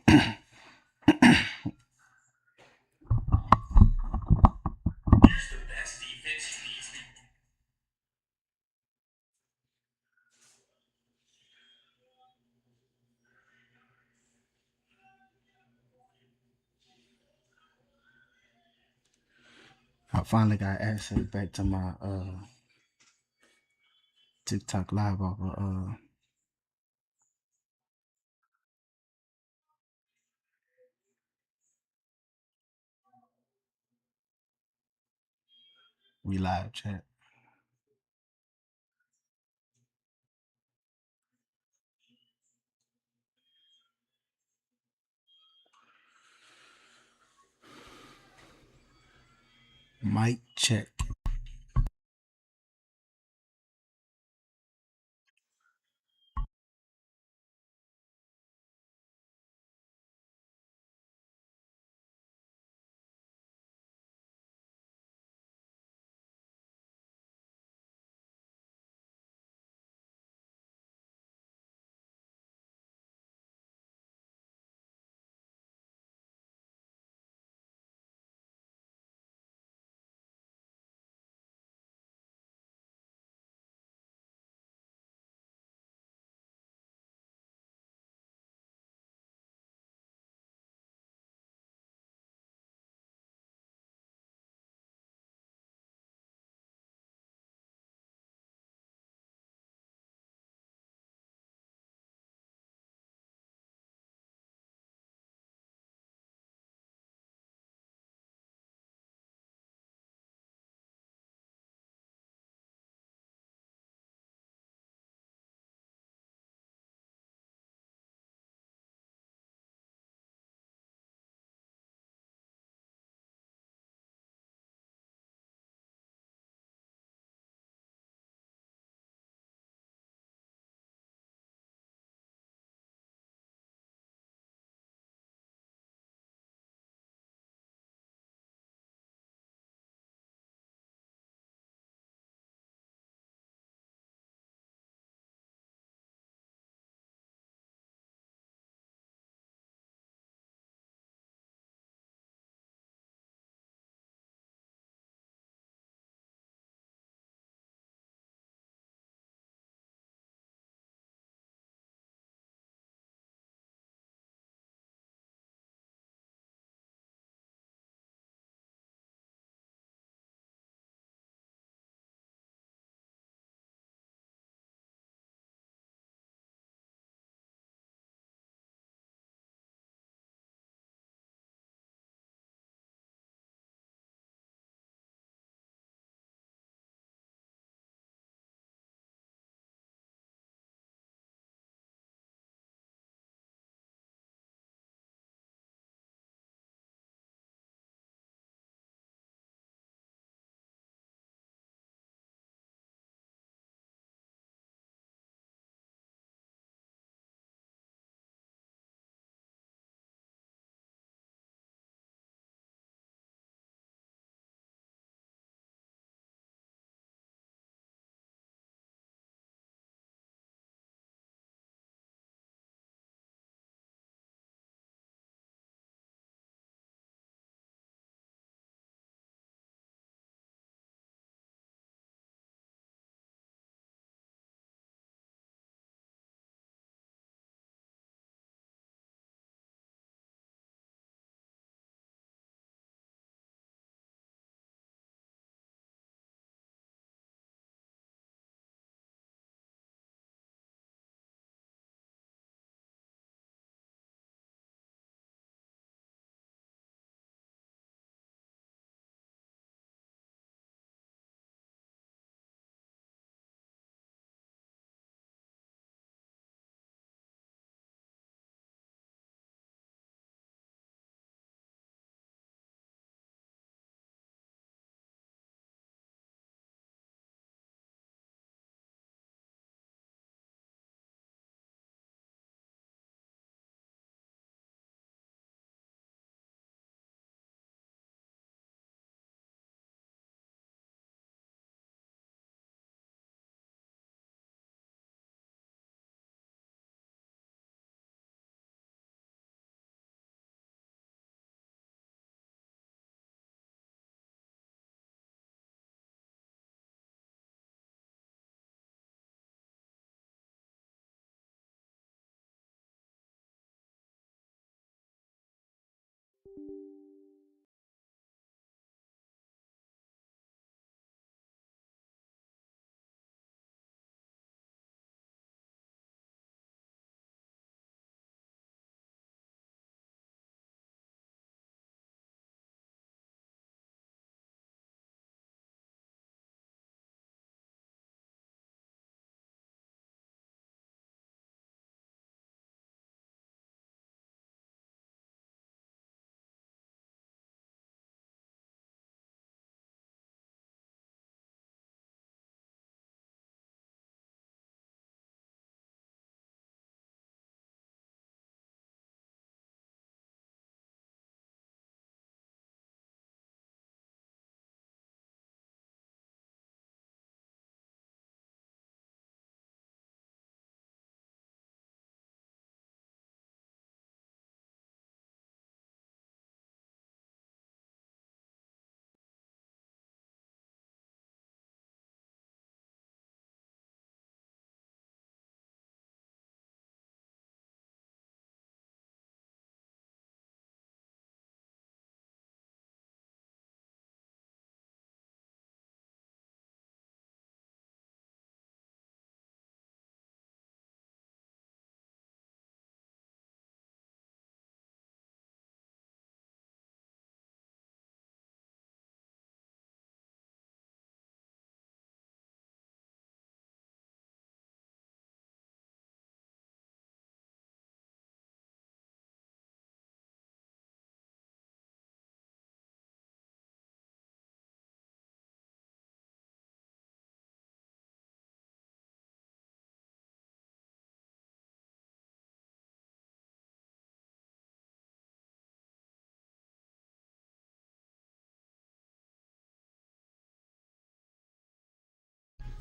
I finally got access back to my TikTok live off of we live chat. Mic check.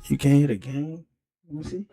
You can't hear the game? Let me see.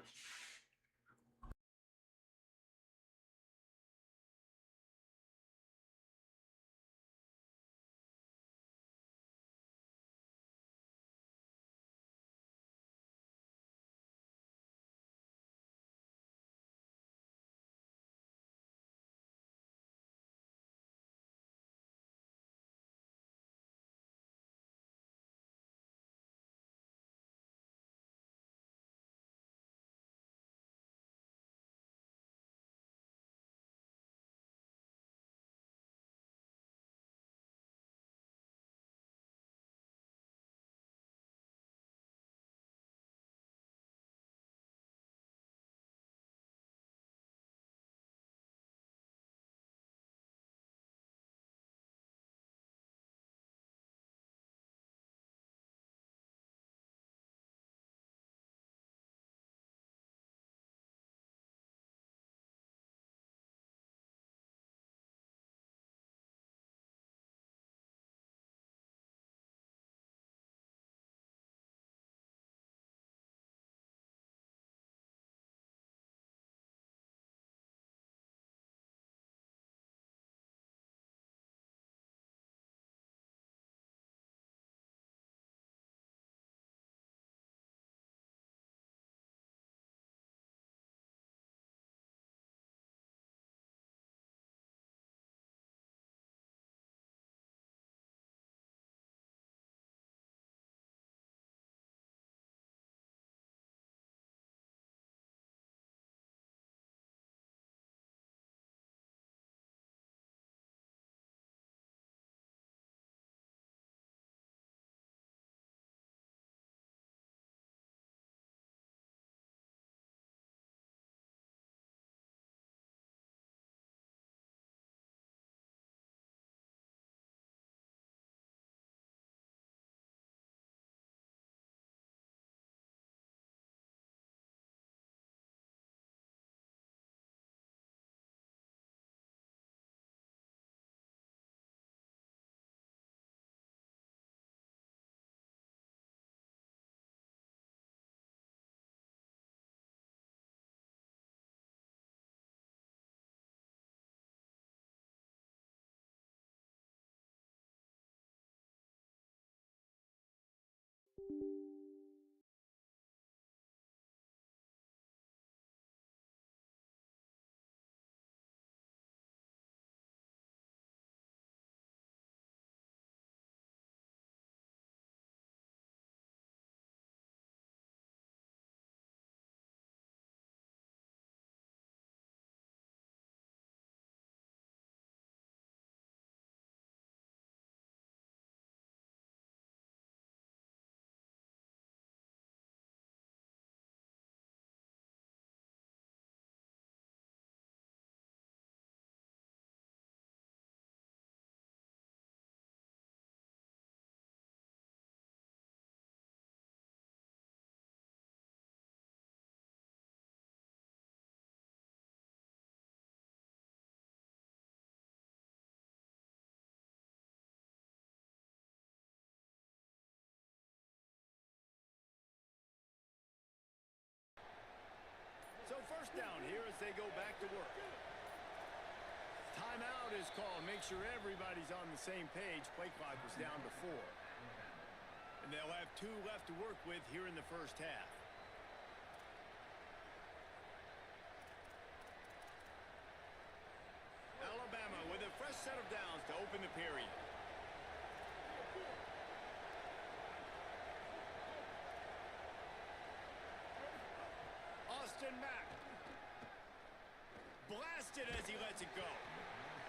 first down here as they go back to work. Timeout is called. Make sure everybody's on the same page. Play clock was down to 4. And they'll have 2 left to work with here in the first half. Alabama with a fresh set of downs to open the period. Austin Mack. Blasted as he lets it go.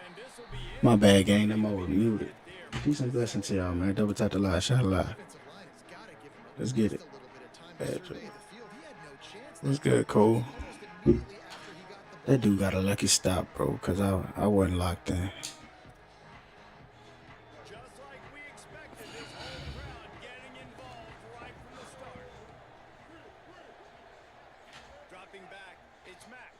And this will be it. My bad, gang. I'm over muted. Peace and blessings to y'all, man. Double tap the live, shot live. Let's get it. Bad play. What's good, Cole? That dude got a lucky stop, bro, because I wasn't locked in. Just like we expected, this whole crowd getting involved right from the start. Dropping back, it's Mack.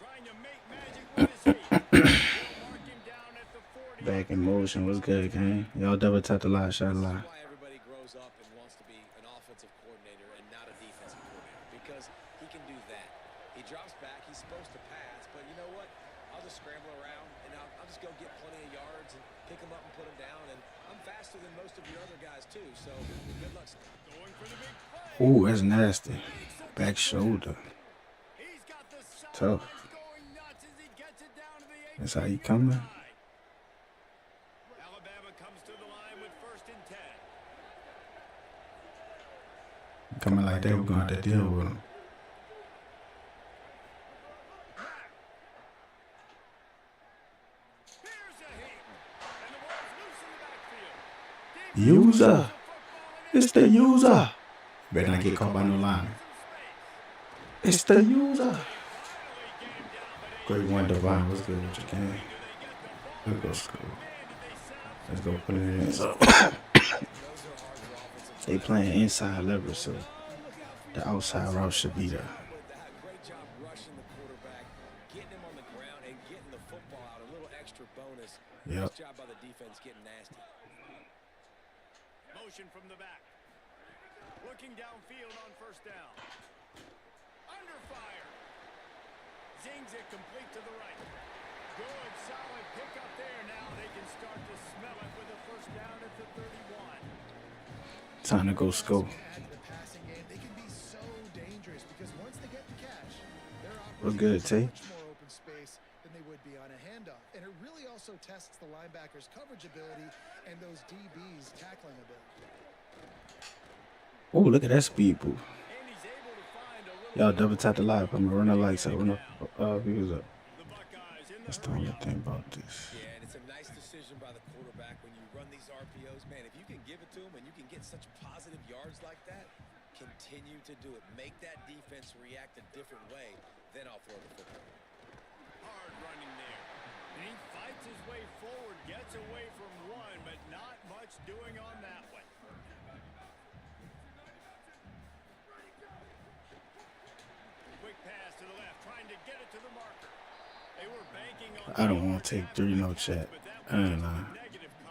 Trying to make magic with his feet. They'll mark him down at the 40. Back in motion. What's good, gang? Y'all double tap the live, shot live. Why everybody grows up and wants to be an offensive coordinator and not a defensive coordinator, because he can do that. He drops back, he's supposed to pass, but you know what? I'll just scramble around and I'll just go get plenty of yards and pick them up and put them down, and I'm faster than most of your other guys too, so good luck. Going for the big play. Ooh, that's nasty. Back shoulder. He's got the Tough. sidelines going nuts as he gets it down to the 8. That's how you coming? Alabama comes to the line with 1st and 10. Coming like they were going to deal with him. Here's a hit. And the ball's loose in the backfield. User. It's the user. Better not get caught by no line. It's the user. Great one, Divine. What's good with your game? Let's go school. Let's go put it in. So they playing inside leverage, so the outside route should be there. Great job rushing the quarterback, getting him on the ground and getting the football out. A little extra bonus. Yep. Nice job by the defense getting nasty. Motion from the back. Looking downfield on 1st down. Under fire. Zings it complete to the right. Good, solid pickup there. Now they can start to smell it with a 1st down at the 31. Time to go school. They can be so dangerous because once they get the catch, they're What's good, T? much more open space than they would be on a handoff. And it really also tests the linebackers' coverage ability and those DBs' tackling ability. Oh, look at that speed boost. And he's able to find a little Y'all double tap the live. I'm gonna run the lights up. Run the views up. the Buckeyes in That's the the only thing about this. Yeah, and it's a nice decision by the quarterback when you run these RPOs. Man, if you can give it to him and you can get such positive yards like that, continue to do it. Make that defense react a different way. Then I'll throw the football. hard running there. And he fights his way forward, gets away from one, but not much doing on that one. Quick pass to the left, trying to get it to the marker. They were banking on I don't want to take 3 no chat. And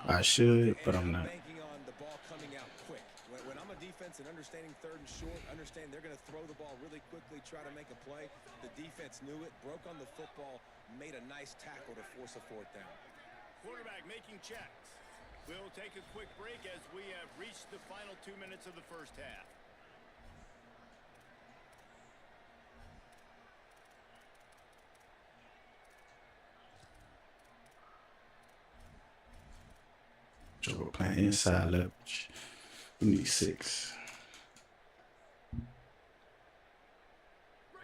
I should, but I'm not. Banking on the ball coming out quick. When I'm a defense and understanding 3rd and short, understand they're going to throw the ball really quickly, try to make a play. The defense knew it, broke on the football, made a nice tackle to force a 4th down. Quarterback making checks. We'll take a quick break as we have reached the final 2 minutes of the first half. So we're playing inside leverage. We need 6.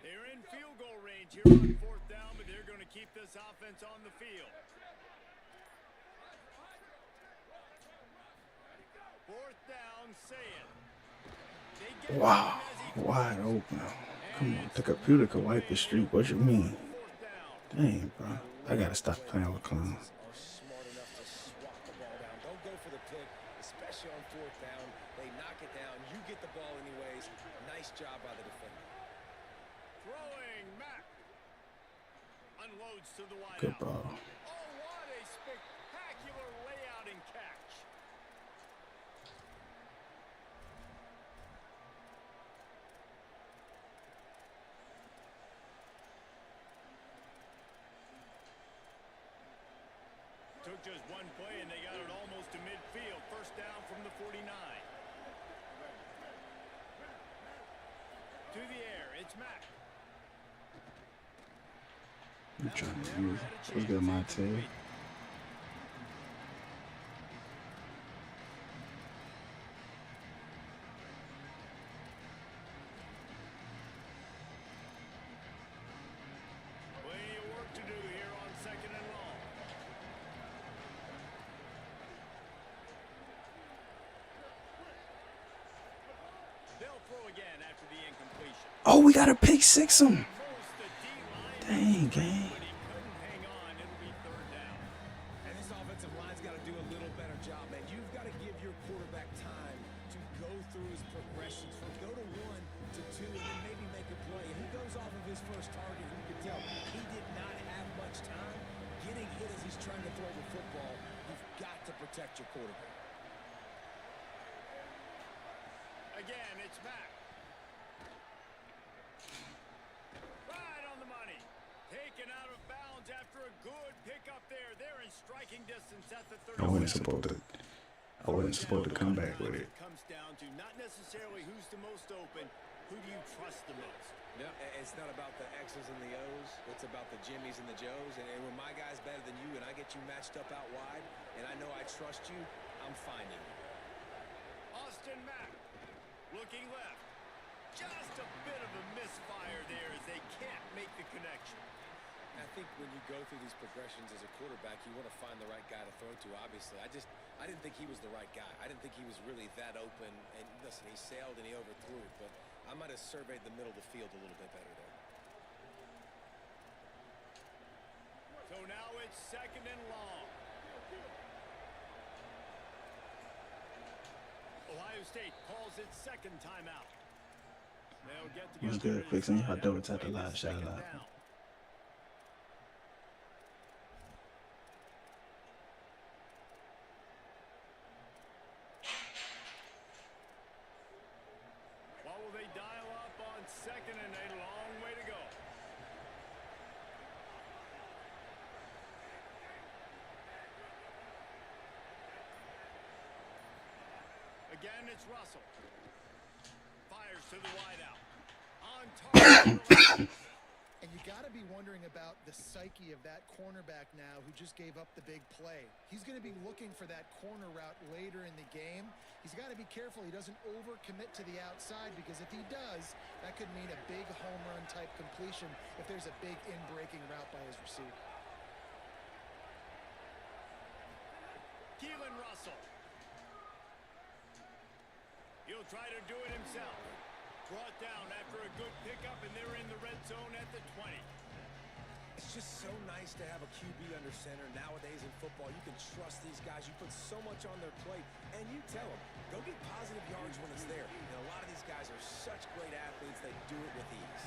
They're in field goal range here on 4th down, but they're going to keep this offense on the field. 4th down, say it. They get Wow, wide open. Come on, the computer could wipe the street. What you mean? 4th down. Dang, bro. I gotta stop playing with clowns. Are smart enough to swat the ball down. Don't go for the pick, especially on 4th down. They knock it down. You get the ball anyways. Nice job by the defender. Throwing Mack. Unloads to the wideout. Good ball. Oh, what a spectacular layout and catch. took just one play, and they got it almost to midfield. First down from the 49. To the air, it's Mack. I'm trying to use it. Let's get my tail. Plenty of work to do here on second and long. They'll throw again after the incompletion. Oh, we got to pick six him. Force the D-line, Dang, gang. but he couldn't hang on. It'll be third down. And this offensive line's got to do a little better job, man. You've got to give your quarterback time to go through his progressions from go to 1 to 2 and then maybe make a play. And he goes off of his first target. You can tell he did not have much time getting hit as he's trying to throw the football. You've got to protect your quarterback. Again, it's Mack. Right on the money. Taken out of bounds after a good pickup there. They're in striking distance at the 30. I wasn't supposed to come back with it. It comes down to not necessarily who's the most open, who do you trust the most? No, it's not about the X's and the O's. It's about the Jimmies and the Joes. And when my guy's better than you and I get you matched up out wide and I know I trust you, I'm finding you. Austin Mack looking left. Just a bit of a misfire there as they can't make the connection. I think when you go through these progressions as a quarterback, you want to find the right guy to throw to, obviously. I didn't think he was the right guy. I didn't think he was really that open. And listen, he sailed and he overthrew it, but I might have surveyed the middle of the field a little bit better there. So now it's second and long. Ohio State calls its second timeout. They'll get together. What's good, fixing? I double tap the live shot live. What will they dial up on second and a long way to go? Again, it's Russell. Fires to the wideout. On target. And you got to be wondering about the psyche of that cornerback now who just gave up the big play. He's going to be looking for that corner route later in the game. He's got to be careful he doesn't overcommit to the outside, because if he does, that could mean a big home run type completion if there's a big in-breaking route by his receiver. Keelan Russell. He'll try to do it himself. Brought down after a good pickup, and they're in the red zone at the 20. It's just so nice to have a QB under center. Nowadays in football, you can trust these guys. You put so much on their plate, and you tell them, go get positive yards when it's there. And a lot of these guys are such great athletes, they do it with ease.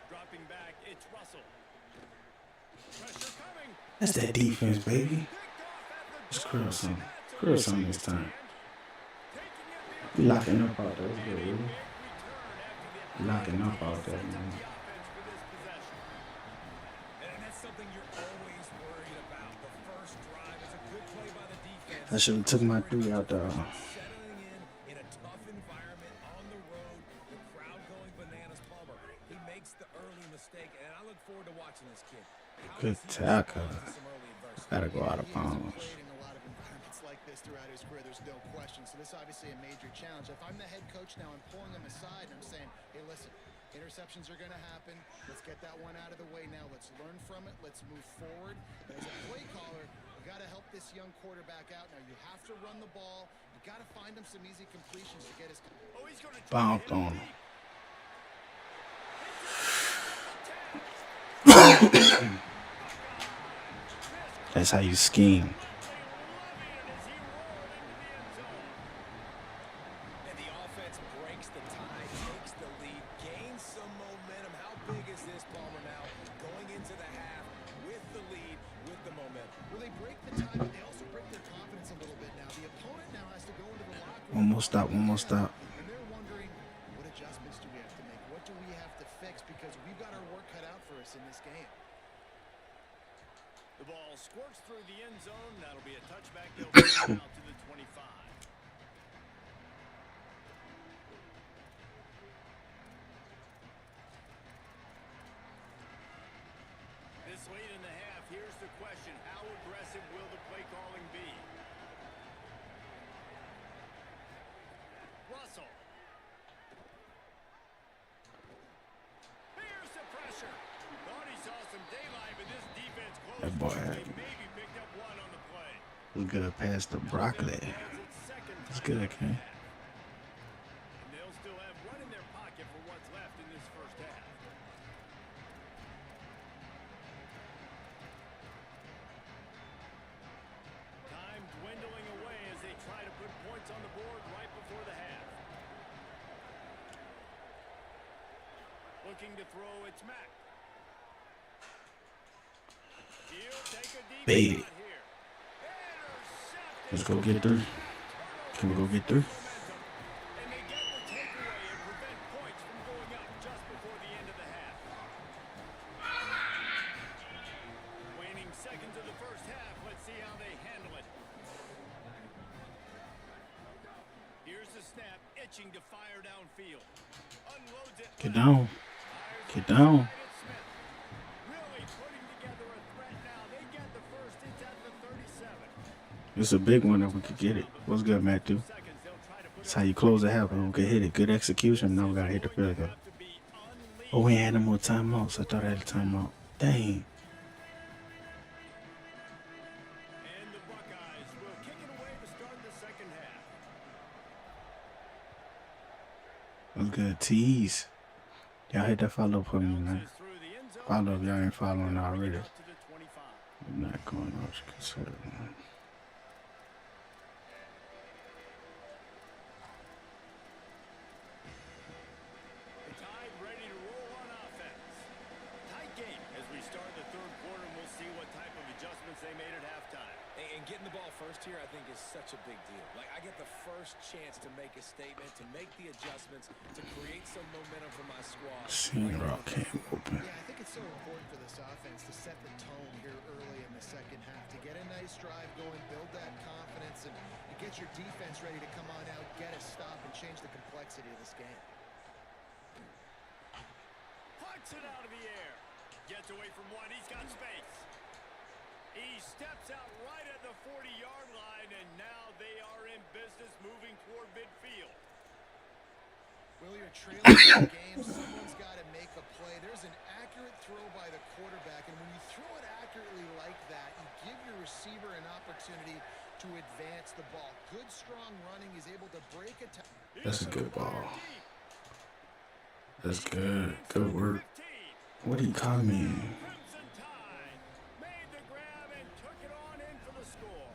Dropping back, it's Russell. Pressure coming. That's that defense, baby. Picked off at the Just 12. curl something. That's a Curl big something this time. Taking it We locking up out there. That's the good, big really. return after the Locking up out there, man. the offense for this possession. And that's something you're always worried about. The first drive is a good play by the defense. I should have took my 3 out there. Settling in a tough environment on the road, the crowd going bananas. Palmer, he makes the early mistake, and I look forward to watching this kid. How Good does he tackle. respond to some early adversity? Gotta go out of He hasn't bounds. played in a lot of environments like this throughout his career, there's no question. So this is obviously a major challenge. If I'm the head coach now, I'm pulling him aside and I'm saying, hey, listen, interceptions are going to happen. Let's get that one out of the way now. Let's learn from it. Let's move forward. But as a play caller, you got to help this young quarterback out. Now you have to run the ball. You got to find him some easy completions to get his. Oh, he's going to Bounced on him. That's how you scheme. And the offense breaks the tie, takes the lead, gains some momentum. How big is this, Palmer, now? Going into the half with the lead, with they break the tie, but they also break their confidence a little bit now. The opponent now has to go into the locker room. One more stop, one more stop. And they're wondering, what adjustments do we have to make? What do we have to fix? Because we've got our work cut out for us in this game. The ball squirts through the end zone. That'll be a touchback. They'll bring it out to the 25. This late in the half, here's the question. How aggressive will the play calling be? Russell. Here's the pressure. Thought he saw some daylight, but this defense closed. That boy They maybe picked up one on the play. was good pass to Broccoli. It's good, okay. And they'll still have one in their pocket for what's left in this first half. Time dwindling away as they try to put points on the board right before the half. Looking to throw, it's Mack. He'll take a deep Bait. shot here. Intercepted. Let's go get through. Can we go get through? And they get the takeaway and prevent points from going up just before the end of the half. Waning seconds of the first half. Let's see how they handle it. Here's the snap, itching to fire downfield. Unloads it. Get down. Get down. Really putting together a threat now. They get the first. It's at the 37. It's a big one if we could get it. What's good, Matthew? That's how you close the half. We could hit it. Good execution. Now we gotta hit the field goal. Oh, we ain't had no more timeouts. I thought I had a timeout. Dang. And the Buckeyes will kick it away to start the second half. What's good? Tease. Y'all hit that follow for me, man. Through the end zone. Follow if y'all ain't following already. Out to the 25. I'm not going off. Consider, man. The Tide ready to roll on offense. Tight game as we start the third quarter, and we'll see what type of adjustments they made at halftime. And getting the ball first here, I think, is such a big deal. Like, I get the first chance to make a statement, to make the adjustments, to create some momentum for my squad. Senior rock came open. Yeah, I think it's so important for this offense to set the tone here early in the second half, to get a nice drive going, build that confidence, and get your defense ready to come on out, get a stop, and change the complexity of this game. Puts it out of the air. Gets away from one. He's got space. He steps out right at the 40-yard line, and now they are in business moving toward midfield. Will, you're trailing the game. Someone's got to make a play. There's an accurate throw by the quarterback, and when you throw it accurately like that, you give your receiver an opportunity to advance the ball. Good, strong running. He's able to break a tackle. That's a good ball. That's good. Good work. What are you calling me? Crimson Tide made the grab and took it on in for the score.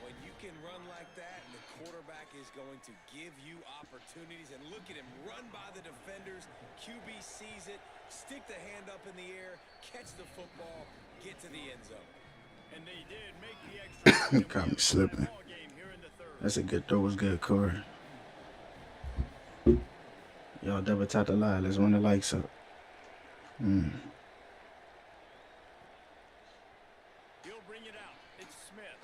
When you can run like that, and the quarterback is going to give you opportunities, and look at him run by the defenders. QB sees it, stick the hand up in the air, catch the football, get to the end zone. And they did make the extra. Caught me slipping. That's a good throw. Was good, Corey. Y'all double tap the line. Let's run the lights up. He'll bring it out. It's Smith.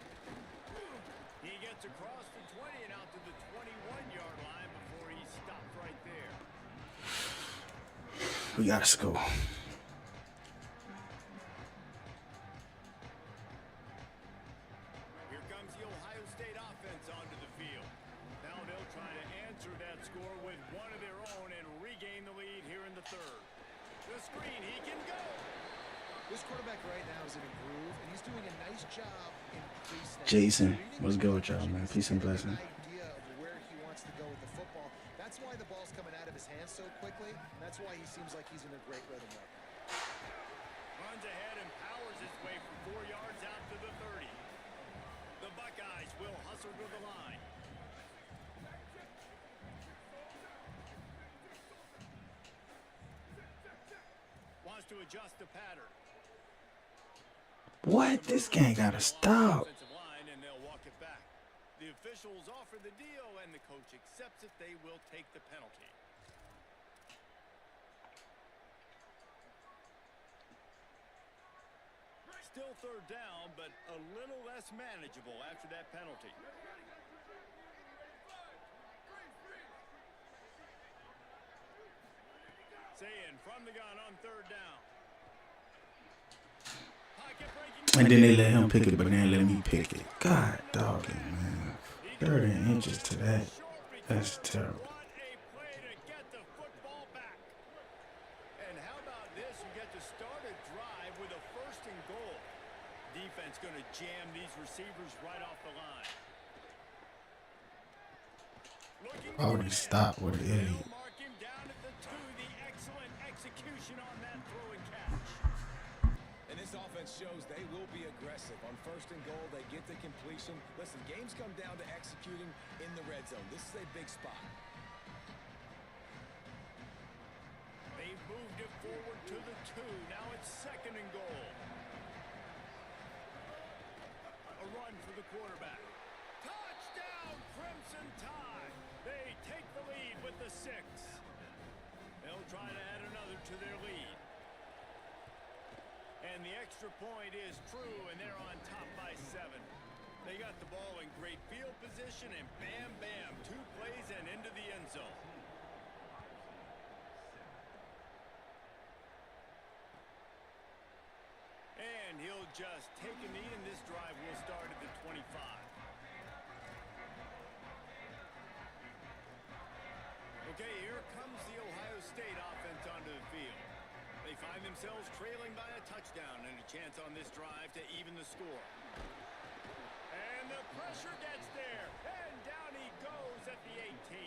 He gets across the 20 and out to the 21-yard line before he stopped right there. We gotta score. Here comes the Ohio State offense onto the field. Now they'll try to answer that score with one of their own and regain the lead here in the third. The screen, he can go. This quarterback right now is in a groove, and he's doing a nice job in pre-snap. Jason, what's good with y'all, man? Peace and blessing. Idea of where he wants to go with the football. That's why the ball's coming out of his hands so quickly. And that's why he seems like he's in a great rhythm right now. Runs ahead and powers his way for 4 yards out to the 30. The Buckeyes will hustle to the line. Wants to adjust the pattern. What? This game gotta stop. Offensive line, and they'll walk it back. The officials offer the deal, and the coach accepts it. They will take the penalty. Still third down, but a little less manageable after that penalty. Saying from the gun on third down. Pocket breaking. And then they let him pick it, but then let me pick it. God dog it, man. 30 inches to that. That's terrible. What a play to get the football back. And how about this? You get to start a drive with a first and goal. Defense going to jam these receivers right off the line. Already stopped with it. They'll mark him down at the 2. The excellent execution on that throw and catch. And this offense shows they will be aggressive. On first and goal, they get the completion. Listen, games come down to executing in the red zone. This is a big spot. They've moved it forward to the 2. Now it's second and goal. A run for the quarterback. Touchdown, Crimson Tide. They take the lead with the 6. They'll try to add another to their lead. And the extra point is true, and they're on top by 7. They got the ball in great field position, and bam, bam, 2 plays and into the end zone. And he'll just take a knee, and this drive will start at the 25. Okay, here comes the Ohio State offense onto the field. They find themselves trailing by a touchdown and a chance on this drive to even the score. And the pressure gets there, and down he goes at the 18.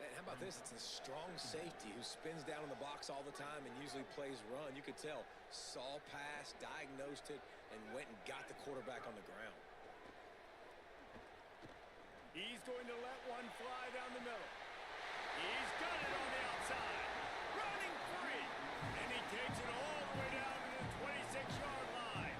And how about this? It's a strong safety who spins down in the box all the time and usually plays run. You could tell, saw pass, diagnosed it, and went and got the quarterback on the ground. He's going to let one fly down the middle. He's got it on the outside. Running free. And he takes it all the way down to the 26-yard line.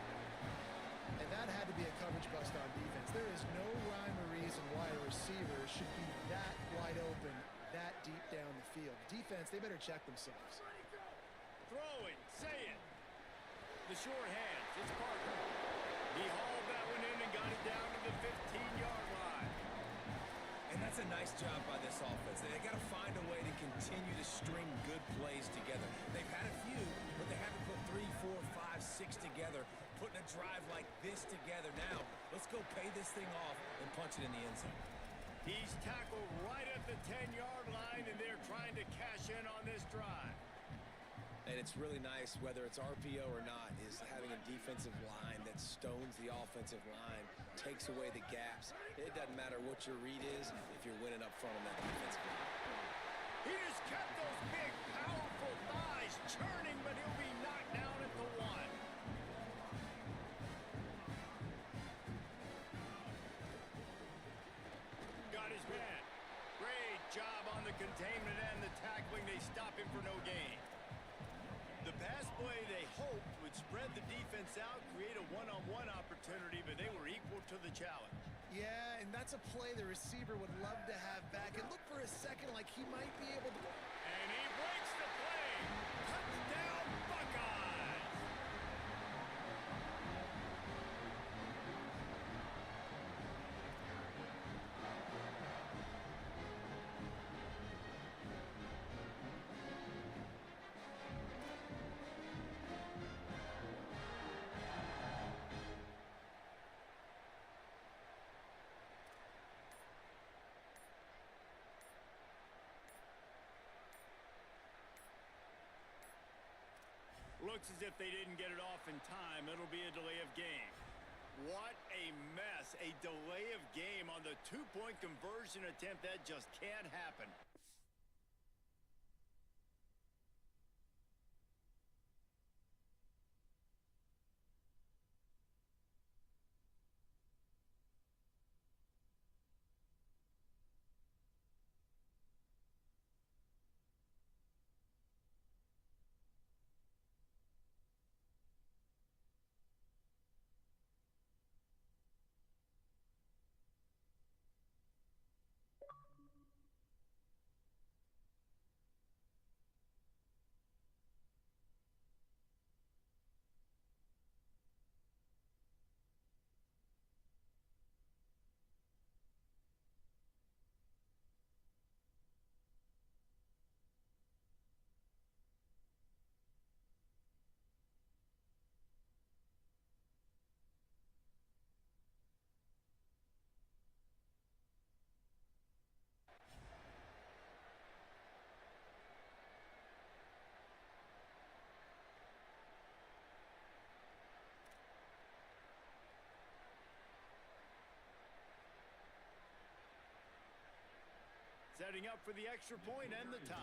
And that had to be a coverage bust on defense. There is no rhyme or reason why a receiver should be that wide open, that deep down the field. Defense, they better check themselves. Throwing, say it. The short hands, it's Parker. He hauled that one in and got it down to the 15-yard line. And that's a nice job by this offense. They got to find a way to continue to string good plays together. They've had a few, but they haven't put 3, 4, 5, 6 together. Putting a drive like this together now. Let's go pay this thing off and punch it in the end zone. He's tackled right at the 10-yard line, and they're trying to cash in on this drive. And it's really nice, whether it's RPO or not, is having a defensive line that stones the offensive line, takes away the gaps. It doesn't matter what your read is if you're winning up front on that defensive line. He just kept those big, powerful thighs churning, but he'll be knocked down at the 1. Got his man. Great job on the containment and the tackling. They stop him for no gain. The pass play they hoped would spread the defense out, create a one-on-one opportunity, but they were equal to the challenge. Yeah, and that's a play the receiver would love to have back. It looked for a second like he might be able to... And he breaks the play. Touchdown, Buckeyes! Looks as if they didn't get it off in time. It'll be a delay of game. What a mess. A delay of game on the 2-point conversion attempt. That just can't happen. setting up for the extra point and the tie.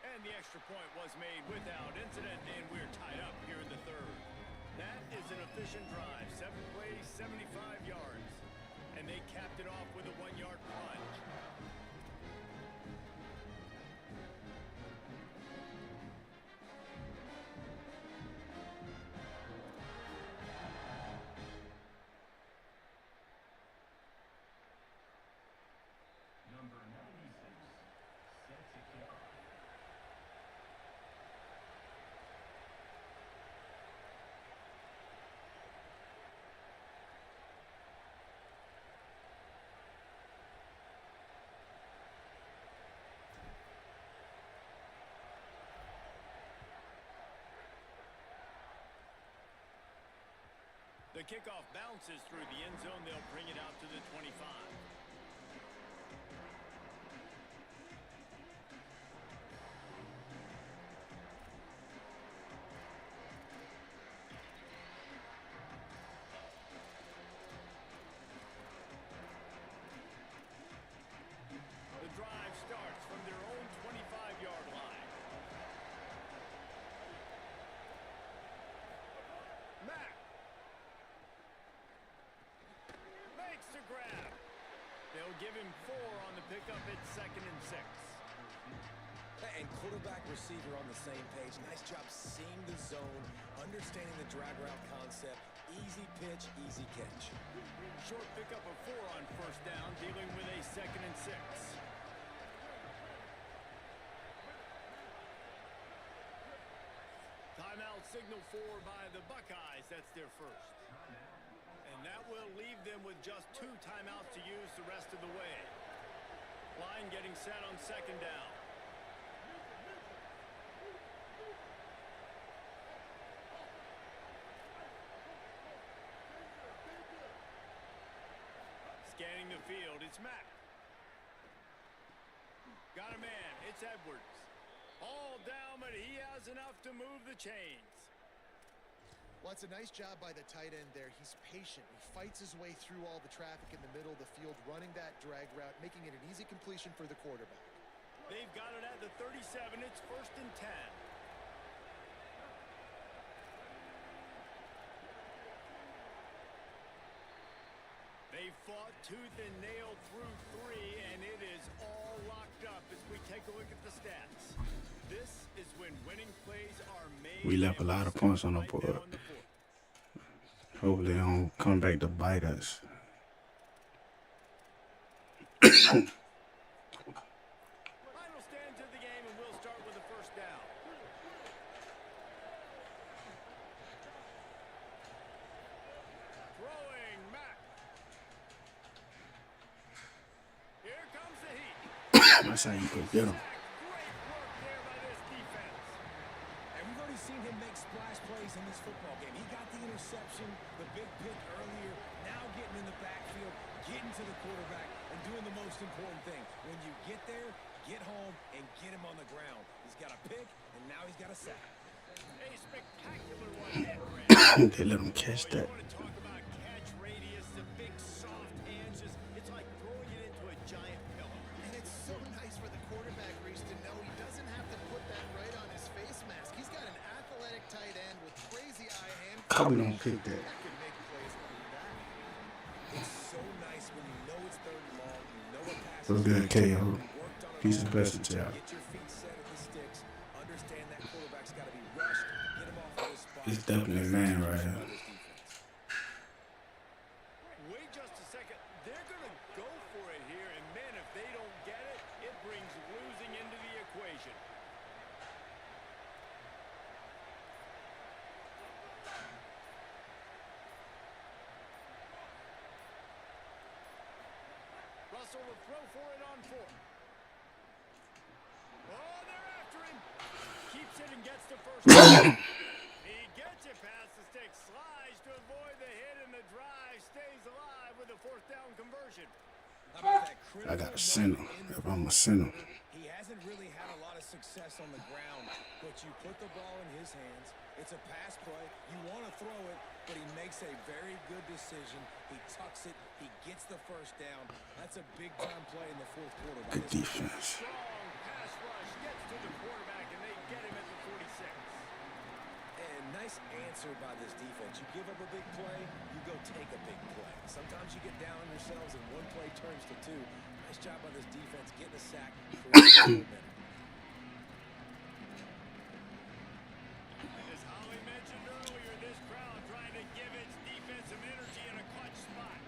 And the extra point was made without incident, and we're tied up here in the third. That is an efficient drive. 7 plays, 75 yards. And they capped it off with a 1-yard plunge. Number 96, set to kick off. The kickoff bounces through the end zone. They'll bring it out to the 25. The drive starts from their own 25-yard line. Mack makes the grab. They'll give him 4 on the pickup at 2nd and 6. And quarterback receiver on the same page. Nice job seeing the zone, understanding the drag route concept. Easy pitch, easy catch. Short pickup of 4 on first down, dealing with a 2nd and 6. Timeout signal for by the Buckeyes. That's their first. And that will leave them with just 2 timeouts to use the rest of the way. Line getting set on 2nd down. Scanning the field, it's Mack. Got a man, it's Edwards. All down, but he has enough to move the chains. Well, it's a nice job by the tight end there. He's patient. He fights his way through all the traffic in the middle of the field, running that drag route, making it an easy completion for the quarterback. They've got it at the 37. It's 1st and 10. They fought tooth and nail through 3, and it is all locked up as we take a look at the stats. This is when winning plays are made. We left a lot of points on the board. Hopefully they don't come back to bite us. Final stands of the game, and we'll start with the first down. Throwing Mack. Here comes the heat. That's how you go get them. Great work there by this defense. And we've already seen him make splash plays in this football game. He got the interception, the big pick earlier, now getting in the backfield, getting to the quarterback, and doing the most important thing. When you get there, get home, and get him on the ground. He's got a pick, and now he's got a sack. A spectacular one hit, Brandon. They let them catch You that. want to talk about catch radius, the big soft hands, it's like throwing it into a giant pillow. And it's so nice for the quarterback, Reese, to know he doesn't have to put that right on his face mask. He's got an athletic tight end with crazy eye hand. Probably don't kick that. That can make plays like that. It's so nice when you know it's 3rd and long, you know a pass So is good, coming, KO. you worked on it Piece of all best week. job. Get your feet set at the sticks, understand that quarterback's got to be rushed, get him off of his spot. It's definitely a man right here. Wait just a second. They're going to go for it here, and man, if they don't get it, it brings losing into the equation. Russell will throw for it on 4th. Oh, they're after him. Keeps it and gets the first down. He gets it past the stick, slides to avoid the hit, and the drive stays alive with a 4th down conversion. How about that I critical gotta send him moment in the if I'm gonna fourth send him. quarter? He hasn't really had a lot of success on the ground, but you put the ball in his hands. It's a pass play. You want to throw it, but he makes a very good decision. He tucks it. He gets the first down. That's a big-time play in the fourth quarter by Good this defense. defense. Strong pass rush gets to the quarterback, and they get him at the 46. And nice answer by this defense. You give up a big play, you go take a big play. Sometimes you get down on yourselves and one play turns to two. Nice job by this defense getting a sack, creating momentum. As Holly mentioned earlier, this crowd trying to give its defense some energy in a clutch spot.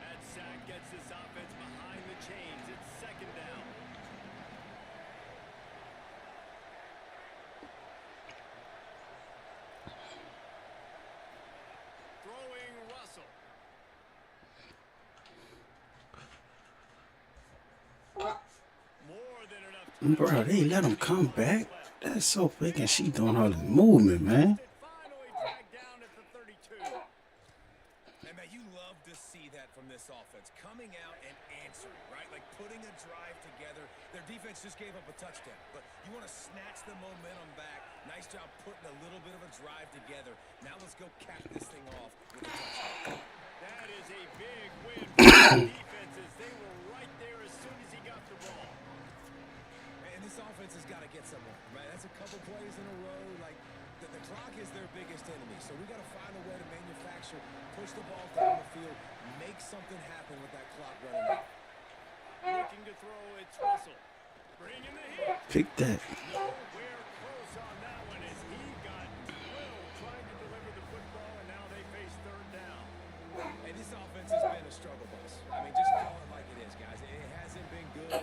That sack gets this offense behind the chains. It's second down. Throwing Russell. More than enough time. Bro, they let him come back. That's so freaking. She doing all this movement, man. Finally dragged down at the 32. And man, you love to see that from this offense. Coming out and answering, right? Like putting a drive together. Their defense just gave up a touchdown. But you want to snatch the momentum back. Nice job putting a little bit of a drive together. Now let's go cap this thing off with a touchdown. That is a big win for the defenses. They were right there as soon as he got the ball. And this offense has got to get somewhere, right? That's a couple plays in a row. Like, the clock is their biggest enemy. So we got to find a way to manufacture, push the ball down the field, make something happen with that clock running out. Looking to throw, it's Russell. Bringing the hit. Pick that. Nowhere close on that one as he got drilled trying to deliver the football, and now they face third down. And this offense has been a struggle bus. I mean, just call it like it is, guys. It hasn't been good,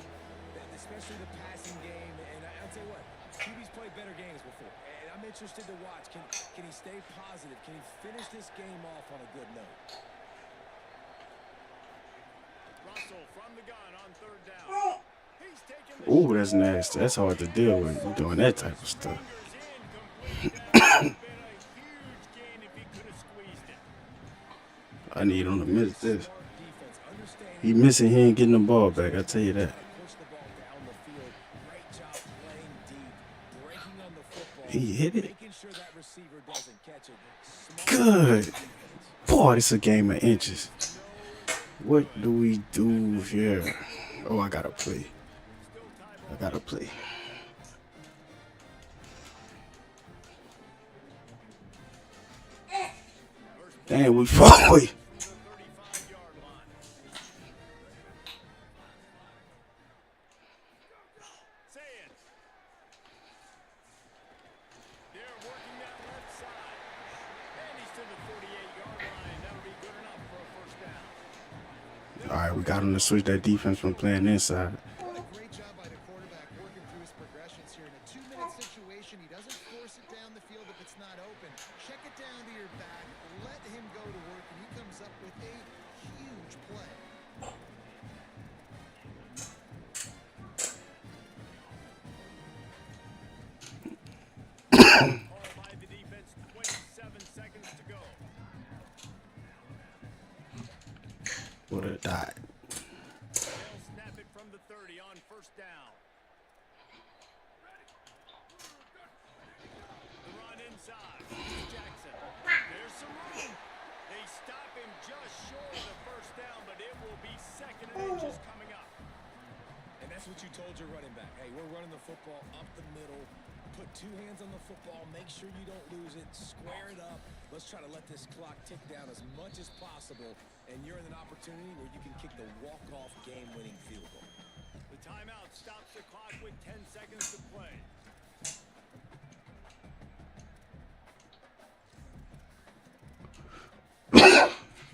especially the passing game. And I'll tell you what, QB's played better games before. And I'm interested to watch. Can he stay positive? Can he finish this game off on a good note? Russell from the gun on third down. He's taking the Ooh, that's nasty. That's hard to deal with. You doing that type of stuff. fingers in, complete. That would have been a huge gain if he could have squeezed it. I need him to miss this. Smart defense, understanding He missing. He ain't getting the ball back. I tell you that. push the ball down the field. Great job playing deep, breaking on the football. He hit it. Making sure that receiver doesn't catch it. Smart Good. defense. Boy, it's a game of inches. What do we do here? Oh, I gotta play. I gotta play. Dang, we fought. The 35-yard line. Say it. They're working that left side. And he's to the 48-yard line. That'll be good enough for a first down. All right, we got him to switch that defense from playing inside. What a great job by the quarterback working through his progressions here. In a 2-minute situation, he doesn't force it down the field if it's not open. Check it down to your back, let him go to work, and he comes up with a huge play. Call by the defense, 27 seconds to go. Would have died. They'll snap it from the 30 on first down. The run inside. Jackson. There's some room. They stop him just short of the first down, but it will be second and inches coming up. And that's what you told your running back. Hey, we're running the football up the middle. Put two hands on the football. Make sure you don't lose it. Square it up. Let's try to let this clock tick down as much as possible. And you're in an opportunity where you can kick the walk-off game-winning field goal. The timeout stops the clock with 10 seconds to play.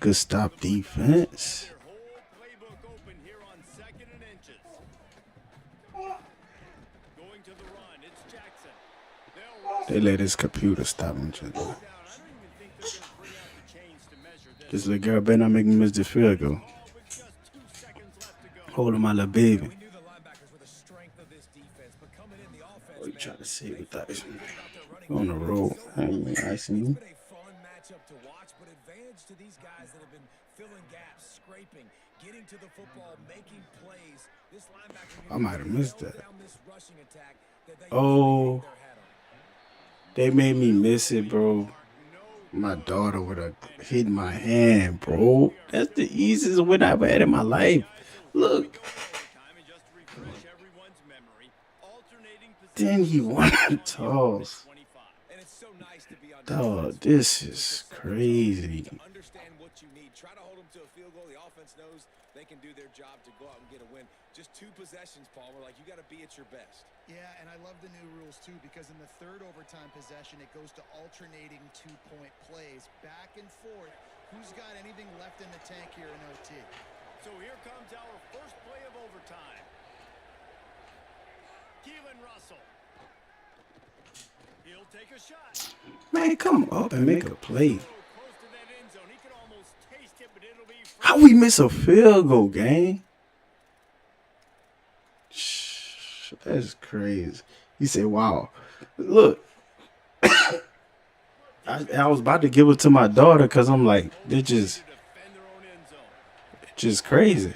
Good stop defense. Their whole playbook open here on second and inches. Going to the run, it's Jackson. They'll rush They let his computer stop him. down. I don't even think they're going to bring out the chains to measure this. This little girl better not make me miss the field goal. Ball with just 2 seconds left to go. Holding my little baby. We knew the linebackers were the strength of this defense, but coming in the offense, What you man, trying to say with they that? feel good about their running On the game. road. So I ain't icing you. It's been a fun matchup to watch, but advantage to these guys that have been filling gaps, scraping, getting to the football, making plays. This linebacker I might have missed that. down this rushing attack that they Oh, their hat on. they made me miss it, bro. My daughter would have hit my hand, bro. That's the easiest win I've had in my life. Look. Then he won the toss. And it's so nice to be on Dog, this is crazy. to understand what you need. Try to hold them to a field goal. The offense knows they can do their job to go out and get a win. Just 2 possessions, Paul. We're like, you got to be at your best. Yeah, and I love the new rules, too, because in the third overtime possession, it goes to alternating 2-point plays, back and forth. Who's got anything left in the tank here in OT? So here comes our first play of overtime. Keelan Russell. He'll take a shot. Man, come up and make a play. So close to that end zone. He can almost taste it, but it'll be How we miss a field goal, gang? Shh, that's crazy. He said, wow. Look. I was about to give it to my daughter because I'm like, they're just crazy.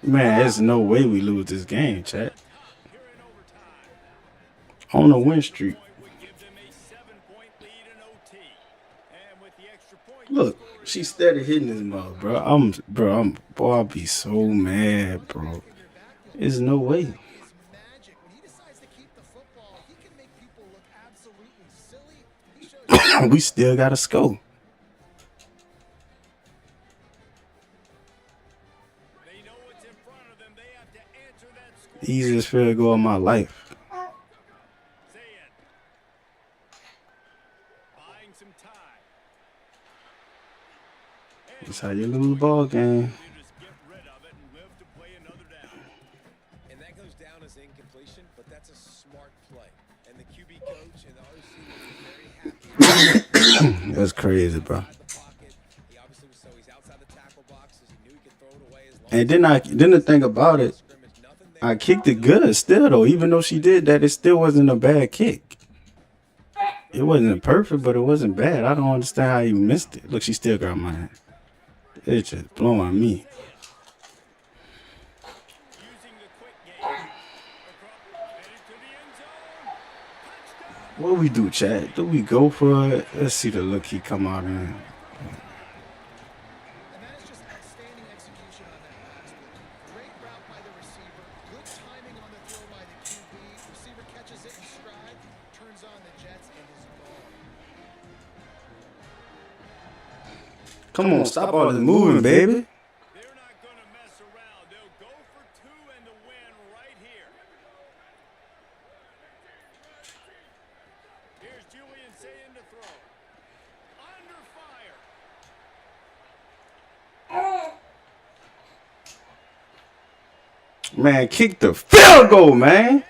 Man, there's no way we lose this game, chat. On a win streak. Look, she steady hitting this mug, bro. Boy, I'll be so mad, bro. There's no way. We still got to score. Easiest field goal of my life. That's how you lose the ball game. And that goes down as incompletion, but that's a smart play. And the QB coach and the OC was very happy. That's crazy, bro. He obviously was, so he's outside the tackle box, as he knew he could throw it away as long And then the thing about it, I kicked it good still though. Even though she did that, it still wasn't a bad kick. It wasn't perfect, but it wasn't bad. I don't understand how you missed it. Look, she still got my hand. It's just blowing me. What we do, Chad? Do we go for it? Let's see the look he come out in. And that is just outstanding execution on that pass play. Great route by the receiver. Good timing on the throw by the QB. Receiver catches it in stride, turns on the Jets, and is gone. Come on, stop all this moving, baby. They're not going to mess around. They'll go for 2 and the win right here. Here's Julian saying to throw. Under fire. Man, kick the field goal, man.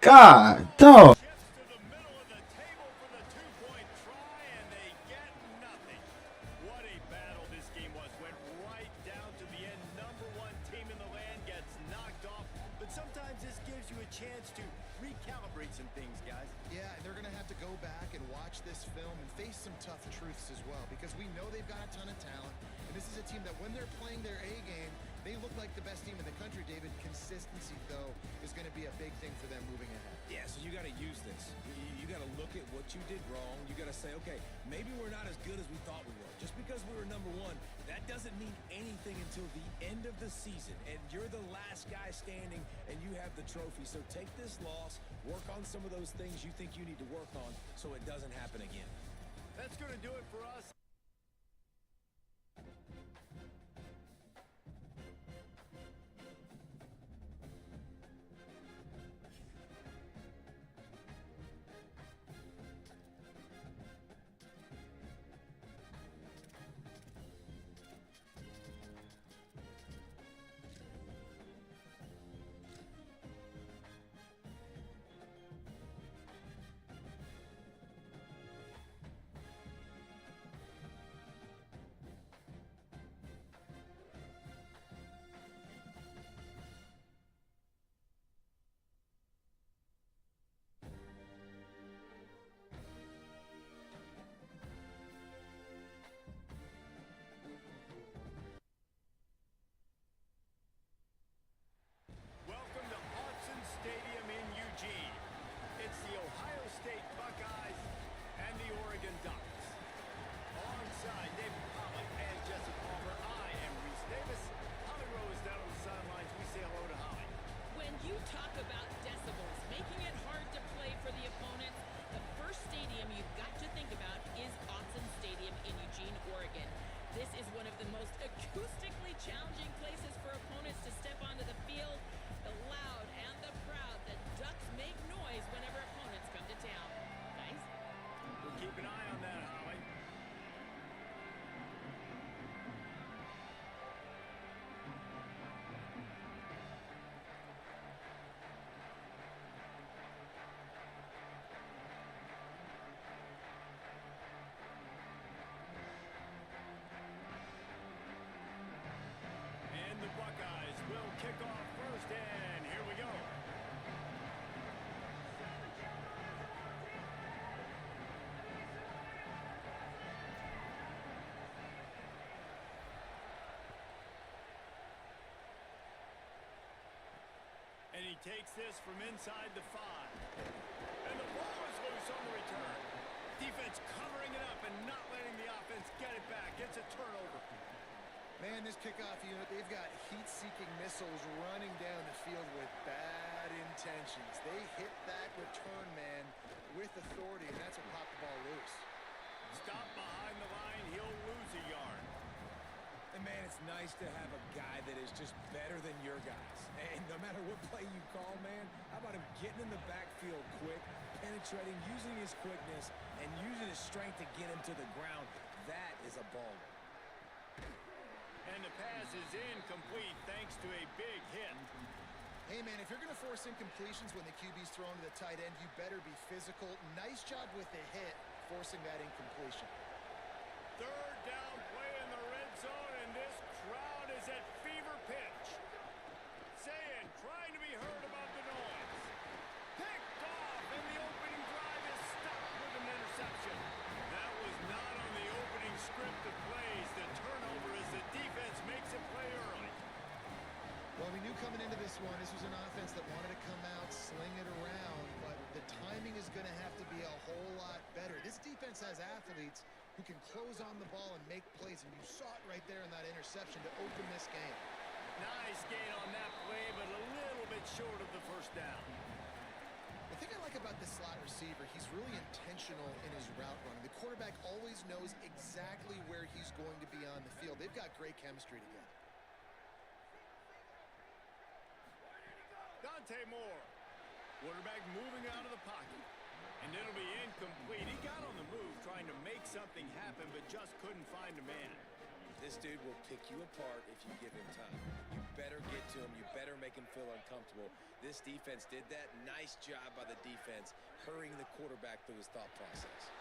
God, dog. Chips to the middle of the table for the 2-point try, and they get nothing. What a battle this game was. Went right down to the end. Number 1 team in the land gets knocked off. But sometimes this gives you a chance to recalibrate some things, guys. Yeah, and they're going to have to go back and watch this film and face some tough truths as well, because we know they've got a ton of talent. And this is a team that when they're playing their A game, they look like the best team in the country, David. Consistency, though, is going to be a big thing for them moving ahead. Yeah, so you got to use this. You got to look at what you did wrong. You got to say, okay, maybe we're not as good as we thought we were. Just because we were number 1, that doesn't mean anything until the end of the season. And you're the last guy standing, and you have the trophy. So take this loss, work on some of those things you think you need to work on so it doesn't happen again. That's going to do it for us. he takes this from inside the 5. And the ball is loose on the return. Defense covering it up and not letting the offense get it back. It's a turnover. Man, this kickoff unit, they've got heat-seeking missiles running down the field with bad intentions. They hit that return man with authority, and that's what popped the ball loose. Stop behind the line, he'll lose a yard. And man, it's nice to have a guy that is just better than your guys. And no matter what play you call, man, how about him getting in the backfield quick, penetrating, using his quickness, and using his strength to get him to the ground. That is a baller. And the pass is incomplete thanks to a big hit. Hey, man, if you're going to force incompletions when the QB's thrown to the tight end, you better be physical. Nice job with the hit, forcing that incompletion. Third down play in the red zone, and this crowd is at fever pitch. Saying, trying to be heard above the noise. Picked off, and the opening drive is stopped with an interception. That was not on the opening script of plays. The turnover as the defense makes a play early. Well, we knew coming into this one, this was an offense that wanted to come out, sling it around, but the timing is going to have to be a whole lot better. This defense has athletes who can close on the ball and make plays, and you saw it right there in that interception to open this game. Nice gain on that play, but a little bit short of the first down. The thing I like about this slot receiver, he's really intentional in his route running. The quarterback always knows exactly where he's going to be on the field. They've got great chemistry together. Dante Moore. Quarterback moving out of the pocket. And it'll be incomplete. He got on the move trying to make something happen, but just couldn't find a man. This dude will pick you apart if you give him time. You better get to him. You better make him feel uncomfortable. This defense did that. Nice job by the defense, hurrying the quarterback through his thought process.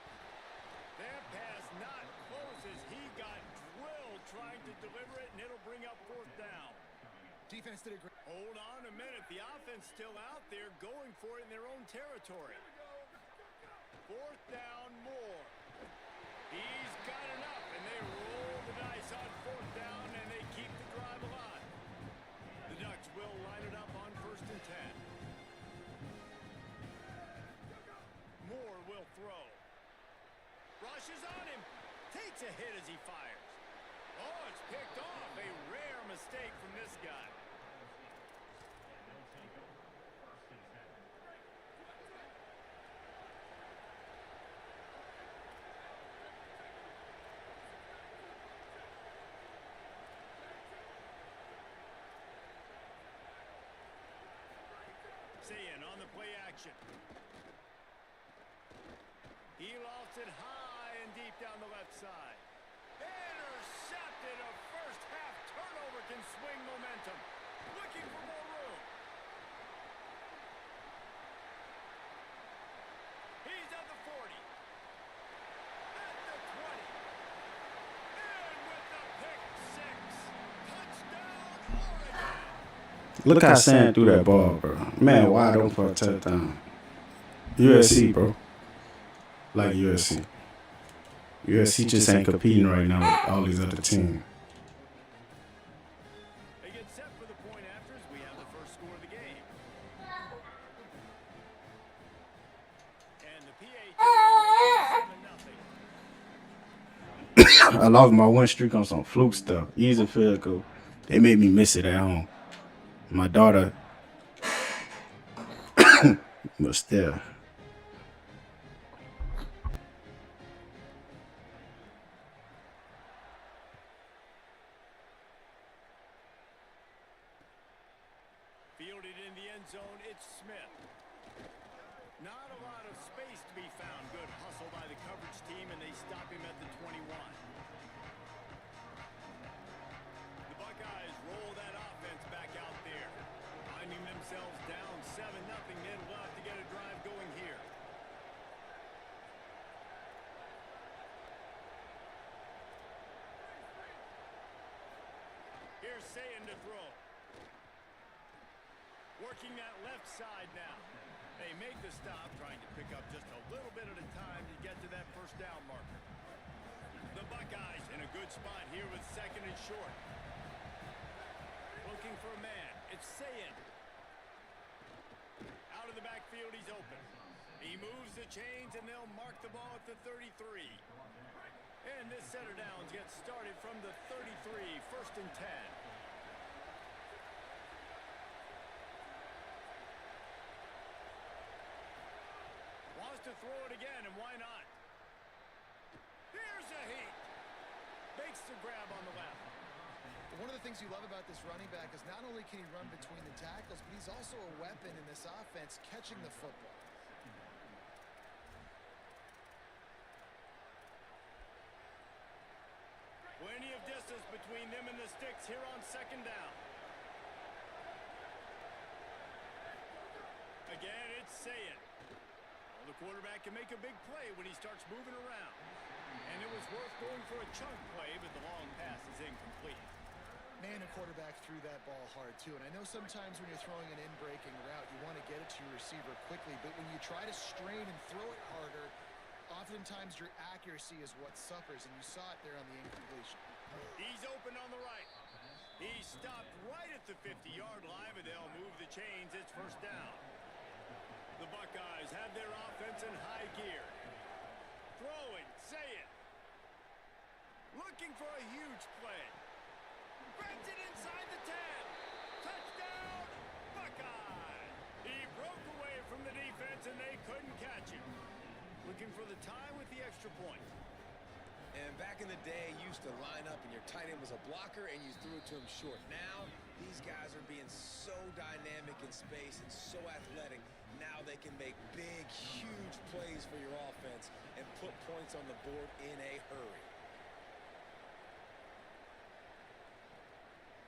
That pass not close as he got drilled trying to deliver it, and it'll bring up fourth down. Defense did a great... Hold on a minute. The offense still out there going for it in their own territory. Fourth down, Moore. He's got enough, and they roll the dice on fourth down, and they keep the drive alive. The Ducks will line it up on 1st and 10. Moore will throw. Rushes on him. Takes a hit as he fires. Oh, it's picked off. A rare mistake from this guy. Sayin on the play action. He lofts it high and deep down the left side. Intercepted. A first half turnover can swing momentum. Looking for more room. He's at the 40. At the 20. And with the pick six. Touchdown, Oregon. Look how Sam threw that ball, bro. Man, wide open for a touchdown. USC, bro. Like USC. USC just ain't competing right now with all these other teams. They get set for the point after as we have the first score of the game. And the PAT makes it 7-0. I lost my win streak on some fluke stuff. Easy field goal. They made me miss it at home. My daughter was still. Fielded in the end zone, it's Smith. Not a lot of space to be found. Good hustle by the coverage team, and they stop him at the 21. The Buckeyes roll that offense back out there. Finding themselves down 7-0, they'd love to get a drive going here. Here's Sayin to throw. Working that left side now. They make the stop, trying to pick up just a little bit at a time to get to that first down marker. The Buckeyes in a good spot here with 2nd and short. Looking for a man. It's Sayin. field, he's open. He moves the chains, and they'll mark the ball at the 33. And this center downs gets started from the 33, 1st and 10. Wants to throw it again, and why not? Here's a heat. Makes the grab on the left. One of the things you love about this running back is not only can he run between the tackles, but he's also a weapon in this offense catching the football. Plenty of distance between them and the sticks here on 2nd down. Again, it's say it. Well, the quarterback can make a big play when he starts moving around. And it was worth going for a chunk play, but the long pass is incomplete. Man, a quarterback threw that ball hard, too. And I know sometimes when you're throwing an in-breaking route, you want to get it to your receiver quickly. But when you try to strain and throw it harder, oftentimes your accuracy is what suffers. And you saw it there on the incompletion. He's open on the right. He stopped right at the 50-yard line, but they'll move the chains. It's 1st down. The Buckeyes have their offense in high gear. Throwing, say it. Looking for a huge play. Bends it inside the 10. Touchdown, Buckeye. He broke away from the defense, and they couldn't catch him. Looking for the tie with the extra point. And back in the day, you used to line up and your tight end was a blocker and you threw it to him short. Now, these guys are being so dynamic in space and so athletic. Now they can make big, huge plays for your offense and put points on the board in a hurry.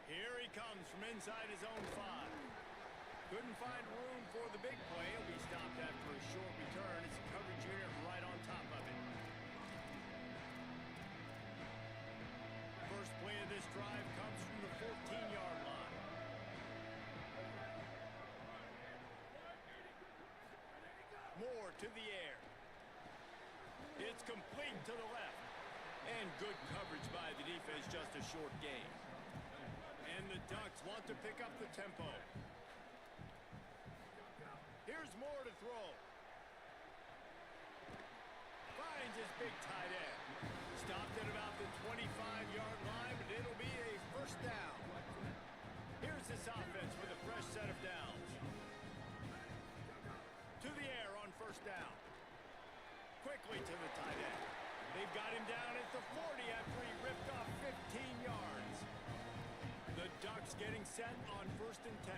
Here he comes from inside his own 5. Couldn't find room for the big play. He'll be stopped after a short return. It's a coverage unit right on top of it. First play of this drive comes from the 14-yard line. Moore to the air. It's complete to the left. And good coverage by the defense, just a short gain. And the Ducks want to pick up the tempo. Here's Moore to throw. Finds his big tight end. Stopped at about the 25-yard line, but it'll be a 1st down. Here's this offense with a fresh set of downs. To the air on 1st down. Quickly to the tight end. They've got him down at the 40 after he ripped off 15 yards. The Ducks getting set on 1st and 10.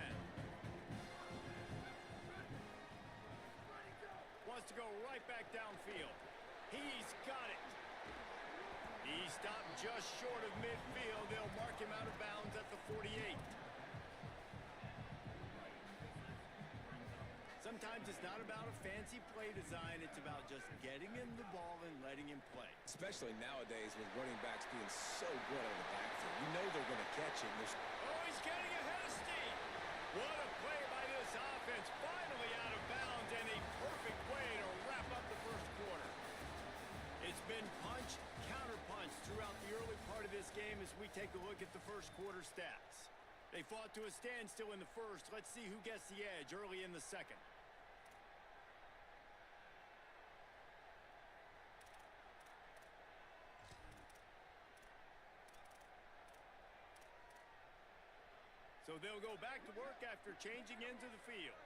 Wants to go right back downfield. He's got it. He stopped just short of midfield. They'll mark him out of bounds at the 48. Sometimes it's not about a fancy play design. It's about just getting him the ball and letting him play. Especially nowadays with running backs being so good out of the backfield. You know they're going to catch him. Oh, he's getting ahead of steam. What a play by this offense. Finally out of bounds, and a perfect way to wrap up the 1st quarter. It's been punch, counter-punch throughout the early part of this game as we take a look at the 1st quarter stats. They fought to a standstill in the 1st. Let's see who gets the edge early in the 2nd. So they'll go back to work after changing into the field.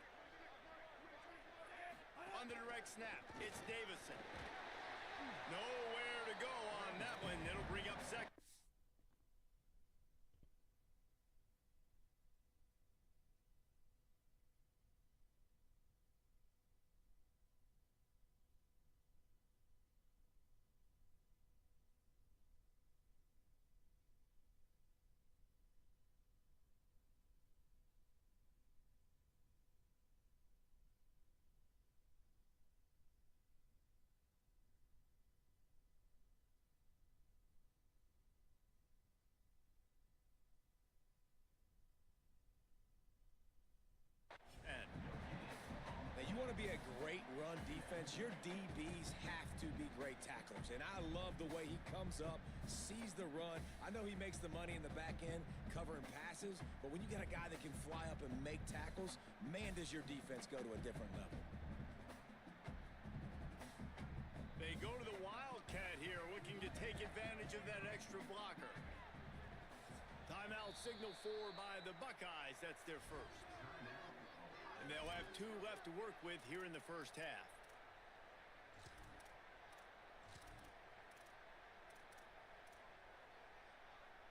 On the direct snap, it's Davison. Nowhere to go on that one. It'll bring up 2nd. to be a great run defense, your DBs have to be great tacklers. And I love the way he comes up, sees the run. I know he makes the money in the back end covering passes, but when you got a guy that can fly up and make tackles, man, does your defense go to a different level. They go to the Wildcat here, looking to take advantage of that extra blocker. Timeout signal for by the Buckeyes. That's their first. And they'll have 2 left to work with here in the first half.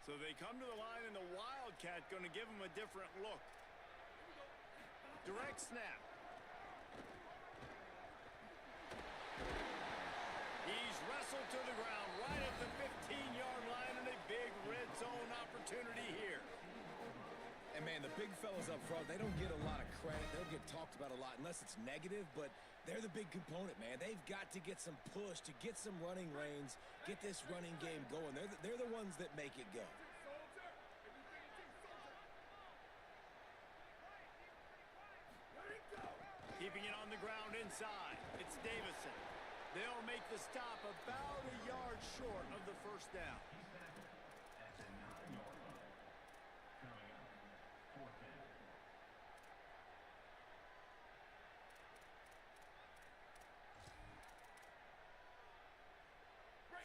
So they come to the line, and the Wildcat going to give them a different look. Direct snap. He's wrestled to the ground right at the 15-yard line, and a big red zone opportunity here. And, man, the big fellas up front, they don't get a lot of credit. They don't get talked about a lot unless it's negative, but they're the big component, man. They've got to get some push, to get some running lanes, get this running game going. They're the ones that make it go. Keeping it on the ground inside. It's Davison. They'll make the stop about a yard short of the first down. At the 9-yard line. Coming up, 4th down.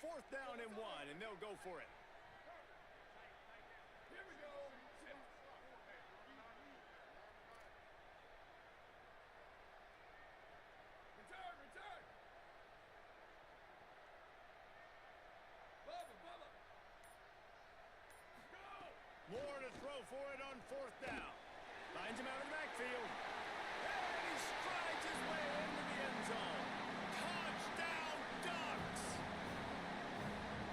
Fourth down and 1, and they'll go for it. Here we go. Return. Bubba. Go. Moore to throw for it on 4th down. Finds him out of the backfield. And he strides his way into the end zone. Touchdown, Ducks!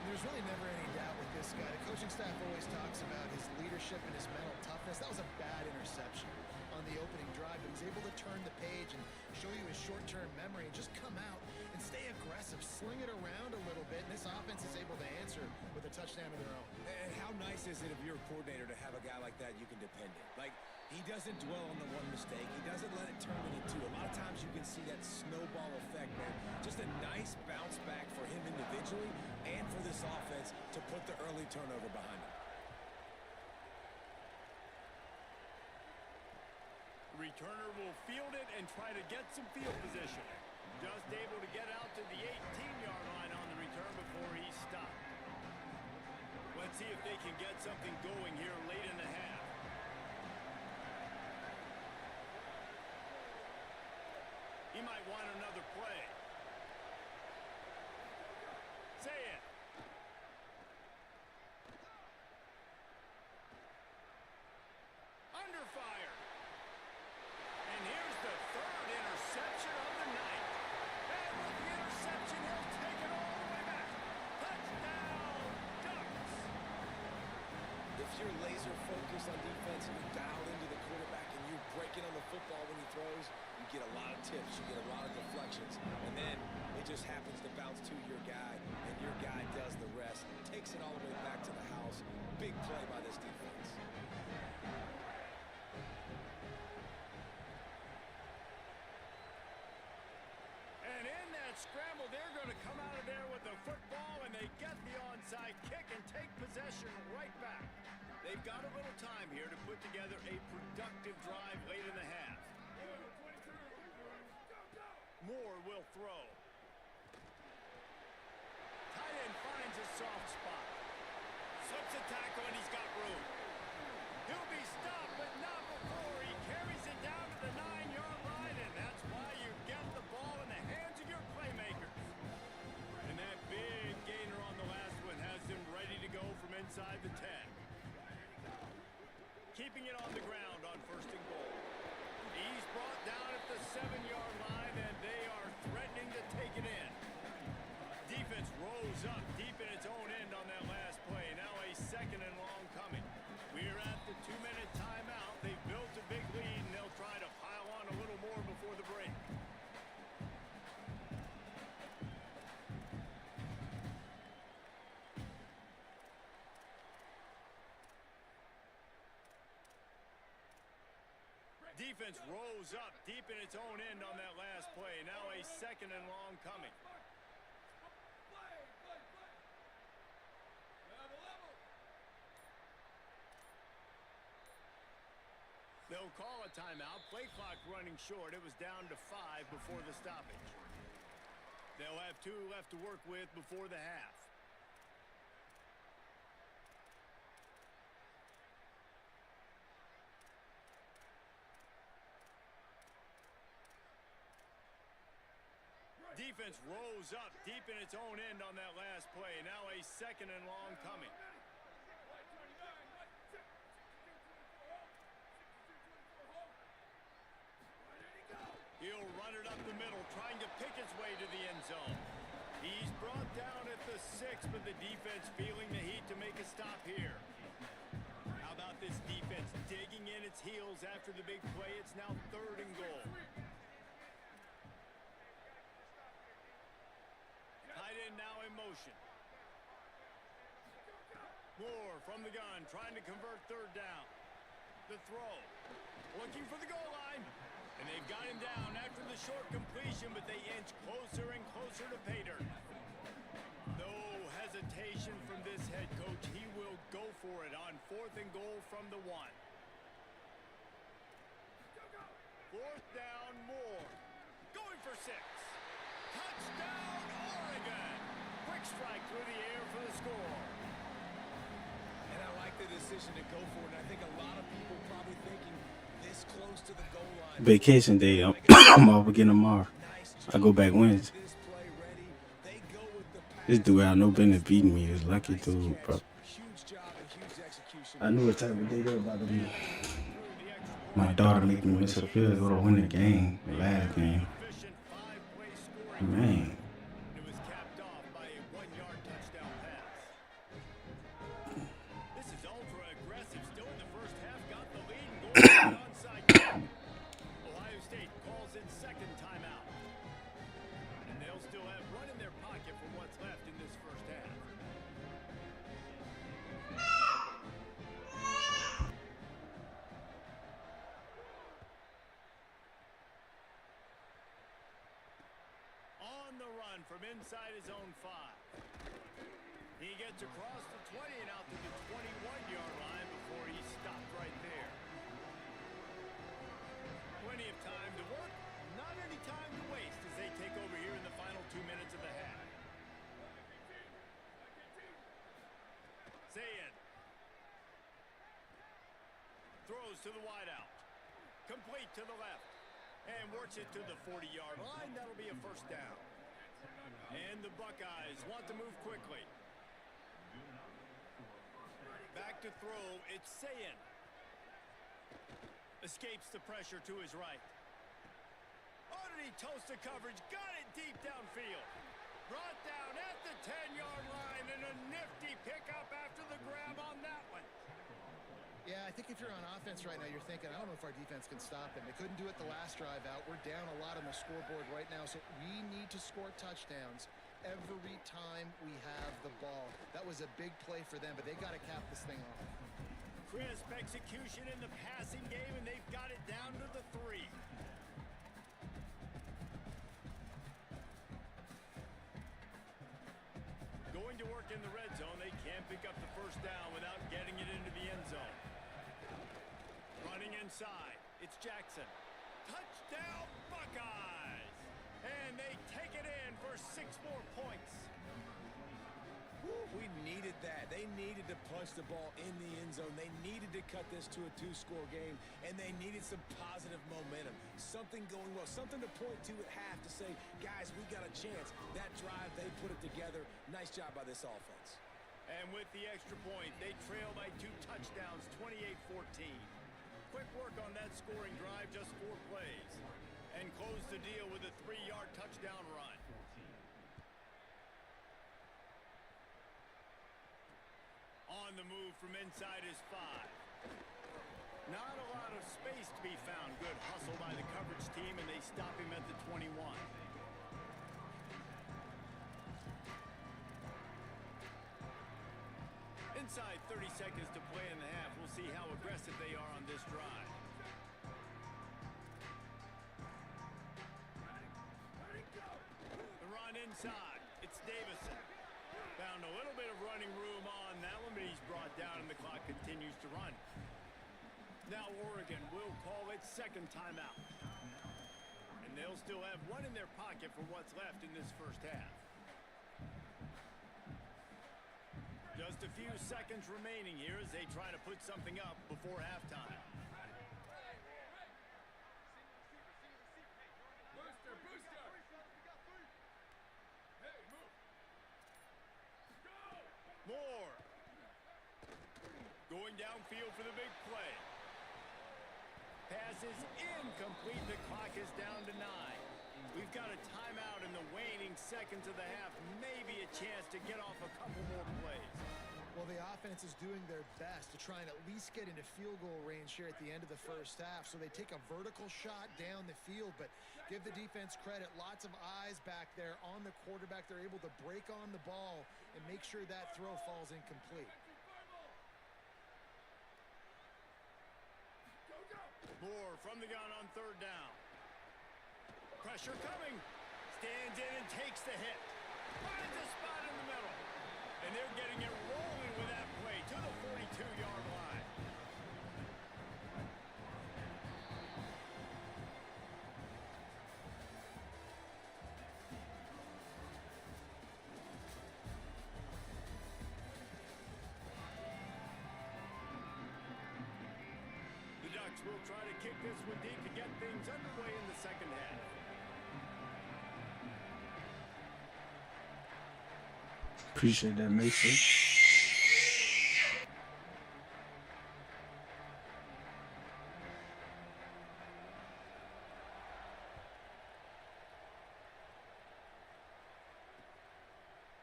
There's really never any doubt with this guy. The coaching staff always talks about his leadership and his mental toughness. That was a bad interception on the opening drive, but he's able to turn the page and show you his short-term memory and just come out and stay aggressive, sling it around a little bit, and this offense is able to answer with a touchdown of their own. And how nice is it if you're a coordinator to have a guy like that you can depend on? Like, he doesn't dwell on the one mistake. He doesn't let it turn into two. A lot of times you can see that snowball effect, man. Just a nice bounce back for him individually and for this offense to put the early turnover behind him. Returner will field it and try to get some field position. Just able to get out to the 18-yard line on the return before he stopped. Let's see if they can get something going here late in the half. He might want another play. Say it. Under fire. And here's the 3rd interception of the night. And with the interception, he'll take it all the way back. Touchdown, Ducks! If you're laser focused on defense and you're dialed into the quarterback and you're breaking on the football when he throws, you get a lot of tips, you get a lot of deflections, and then it just happens to bounce to your guy, and your guy does the rest, takes it all the way back to the house. Big play by this defense. And in that scramble, they're going to come out of there with the football, and they get the onside kick and take possession right back. They've got a little time here to put together a productive drive late in the half. Moore will throw. Tight end finds a soft spot. Slips a tackle, and he's got room. He'll be stopped, but not before he carries it down to the 9-yard line, and that's why you get the ball in the hands of your playmakers. And that big gainer on the last one has him ready to go from inside the 10. Keeping it on the ground on 1st and goal. He's brought down at the 7-yard line, and they are threatening to take it in. Defense rose up deep in its own end on that last play. Now a 2nd and long coming. We're at the 2-minute timeout. They've built a big Defense rose up deep in its own end on that last play. Now a second and long coming. They'll call a timeout. Play clock running short. It was down to 5 before the stoppage. They'll have 2 left to work with before the half. Defense rose up deep in its own end on that last play. Now a second and long coming. He'll run it up the middle, trying to pick its way to the end zone. He's brought down at the 6, but the defense feeling the heat to make a stop here. How about this defense digging in its heels after the big play? It's now 3rd and goal. Tight end now in motion. Moore from the gun, trying to convert 3rd down. The throw. Looking for the goal line. And they've got him down after the short completion, but they inch closer and closer to pay dirt. No hesitation from this head coach. He will go for it on 4th and goal from the 1. 4th down, Moore. Going for 6. Touchdown, Oregon. Quick strike through the air for the score. And I like the decision to go for it. And I think a lot of people probably thinking this close to the goal line. Vacation day. I'm off again tomorrow. I go back Wednesday. This dude out no business beating me. Is lucky dude, bro. I knew what type of day they were about to be. My daughter made me miss a field goal to win the game, the last game. Man. It was capped off by a 1-yard touchdown pass. This is ultra aggressive. Still in the first half, got the lead and going to the onside kick. Ohio State calls in 2nd timeout. And they'll still have run in their pocket for what's left in this first half. On the run from inside his own 5. He gets across the 20 and out to the 21-yard line before he stopped right there. Plenty of time to work, not any time to waste as they take over here in the final 2 minutes of the half. Sayed throws to the wideout. Complete to the left. And works it to the 40-yard line. That'll be a 1st down. And the Buckeyes want to move quickly. Back to throw. It's Sayed. Escapes the pressure to his right. Oh, did he toast the coverage? Got it deep downfield. Brought down at the 10-yard line. And a nifty pickup after the grab on that one. Yeah, I think if you're on offense right now, you're thinking, I don't know if our defense can stop them. They couldn't do it the last drive out. We're down a lot on the scoreboard right now, so we need to score touchdowns every time we have the ball. That was a big play for them, but they got to cap this thing off. Crisp execution in the passing game, and they've got it down to the 3. Going to work in the red zone. They can't pick up the 1st down without getting it into the end zone. Running inside. It's Jackson. Touchdown, Buckeyes! And they take it in for 6 more points. We needed that. They needed to punch the ball in the end zone. They needed to cut this to a 2-score game, and they needed some positive momentum. Something going well, something to point to at half to say, guys, we got a chance. That drive, they put it together. Nice job by this offense. And with the extra point, they trail by 2 touchdowns, 28-14. Quick work on that scoring drive, just 4 plays. And close the deal with a 3-yard touchdown run. On the move from inside his 5. Not a lot of space to be found. Good hustle by the coverage team, and they stop him at the 21. Inside 30 seconds to play in the half. We'll see how aggressive they are on this drive. inside. It's Davison. Found a little bit of running room on that one, but he's brought down and the clock continues to run. Now Oregon will call its second timeout. And they'll still have one in their pocket for what's left in this first half. Just a few seconds remaining here as they try to put something up before halftime. Moore. Going downfield for the big play. Pass is incomplete. The clock is down to 9. We've got a timeout in the waning seconds of the half. Maybe a chance to get off a couple more plays. Well, the offense is doing their best to try and at least get into field goal range here at the end of the first half. So they take a vertical shot down the field, but give the defense credit. Lots of eyes back there on the quarterback. They're able to break on the ball and make sure that throw falls incomplete. Moore from the gun on third down. Pressure coming. Stands in and takes the hit. Finds a spot in the middle. And they're getting it rolling with that play to the 42-yard line. The Ducks will try to kick this one deep to get things underway in the second half. Appreciate that, Mason.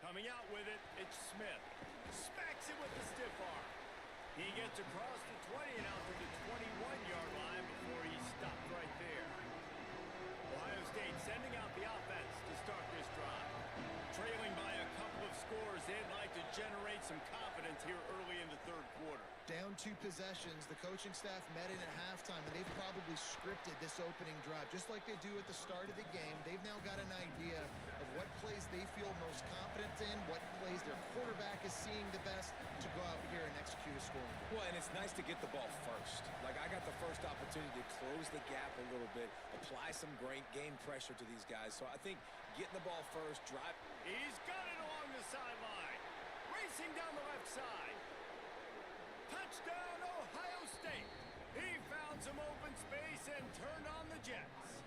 Coming out with it, it's Smith. Smacks it with the stiff arm. He gets across the 20 and out to the 21-yard line before he's stopped right there. Ohio State sending out the offense to start this drive. Trailing by a couple of scores, they'd like to generate some confidence here early in the third quarter. Down 2 possessions, the coaching staff met in at halftime, and they've probably scripted this opening drive. Just like they do at the start of the game, they've now got an idea of what plays they feel most confident in, what plays their quarterback is seeing the best to go out here and execute a scoring. Well, and it's nice to get the ball first. Like, I got the first opportunity to close the gap a little bit, apply some great game pressure to these guys. So I think getting the ball first, drive. He's got it along the sideline. Racing down the left side. Touchdown, Ohio State. He found some open space and turned on the Jets.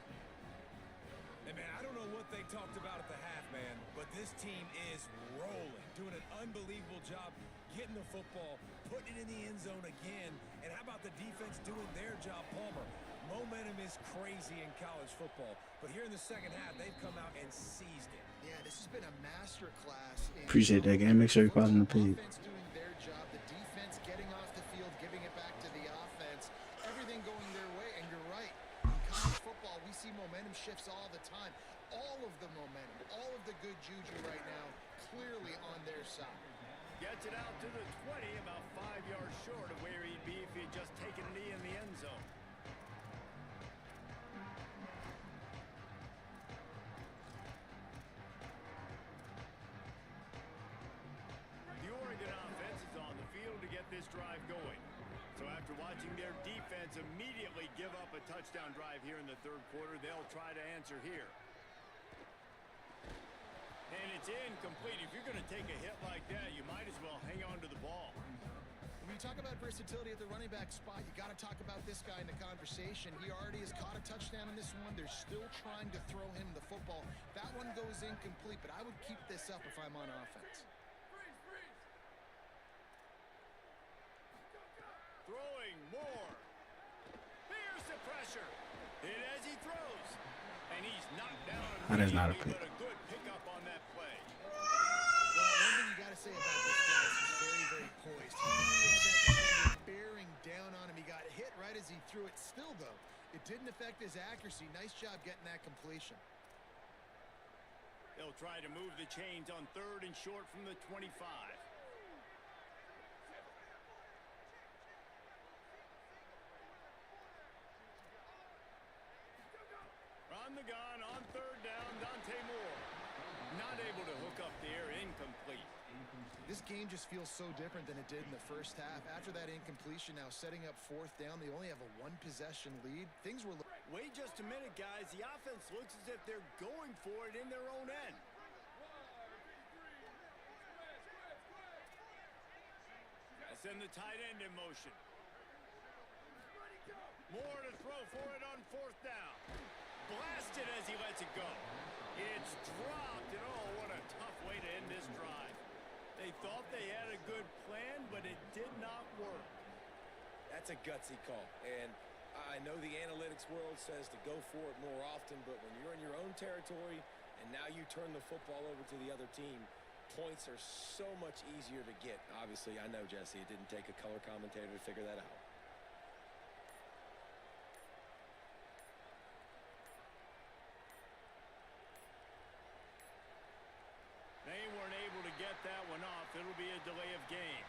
Hey, man, I don't know what they talked about at the half, man, but this team is rolling, doing an unbelievable job getting the football, putting it in the end zone again. And how about the defense doing their job, Palmer? Momentum is crazy in college football, but here in the second half, they've come out and seized it. Yeah, this has been a master class. Appreciate that, game. Make sure you're following the page. Offense doing their job, the defense getting off the field, giving it back to the offense, everything going their way. And you're right, in college football, we see momentum shifts all the time. All of the momentum, all of the good juju right now, clearly on their side. Gets it out to the 20, about 5 yards short of where he'd be if he'd just taken a knee in the end zone. The Oregon offense is on the field to get this drive going. So after watching their defense immediately give up a touchdown drive here in the third quarter, they'll try to answer here. And it's incomplete. If you're going to take a hit like that, you might as well hang on to the ball. When you talk about versatility at the running back spot, you got to talk about this guy in the conversation. He already has caught a touchdown in this one. They're still trying to throw him the football. That one goes incomplete, but I would keep this up if I'm on offense. Throwing more. Here's the pressure. Hit as he throws. And he's knocked down. That is not a pick. But a good pickup on that play. Well, one thing you got to say about this guy is he's very, very poised. He really had that defender bearing down on him. He got hit right as he threw it. Still, though, it didn't affect his accuracy. Nice job getting that completion. They'll try to move the chains on third and short from the 25. On the gun, on third down, Dante Moore. Not able to hook up there, incomplete. This game just feels so different than it did in the first half. After that incompletion, now setting up fourth down, they only have a one-possession lead. Things were... Wait just a minute, guys. The offense looks as if they're going for it in their own end. They send the tight end in motion. More to throw for it on fourth down. Blasted as he lets it go. It's dropped, and oh, what a tough way to end this drive. They thought they had a good plan, but it did not work. That's a gutsy call, and I know the analytics world says to go for it more often, but when you're in your own territory and now you turn the football over to the other team, points are so much easier to get. Obviously, I know, Jesse, it didn't take a color commentator to figure that out. They weren't able to get that one off. It'll be a delay of game.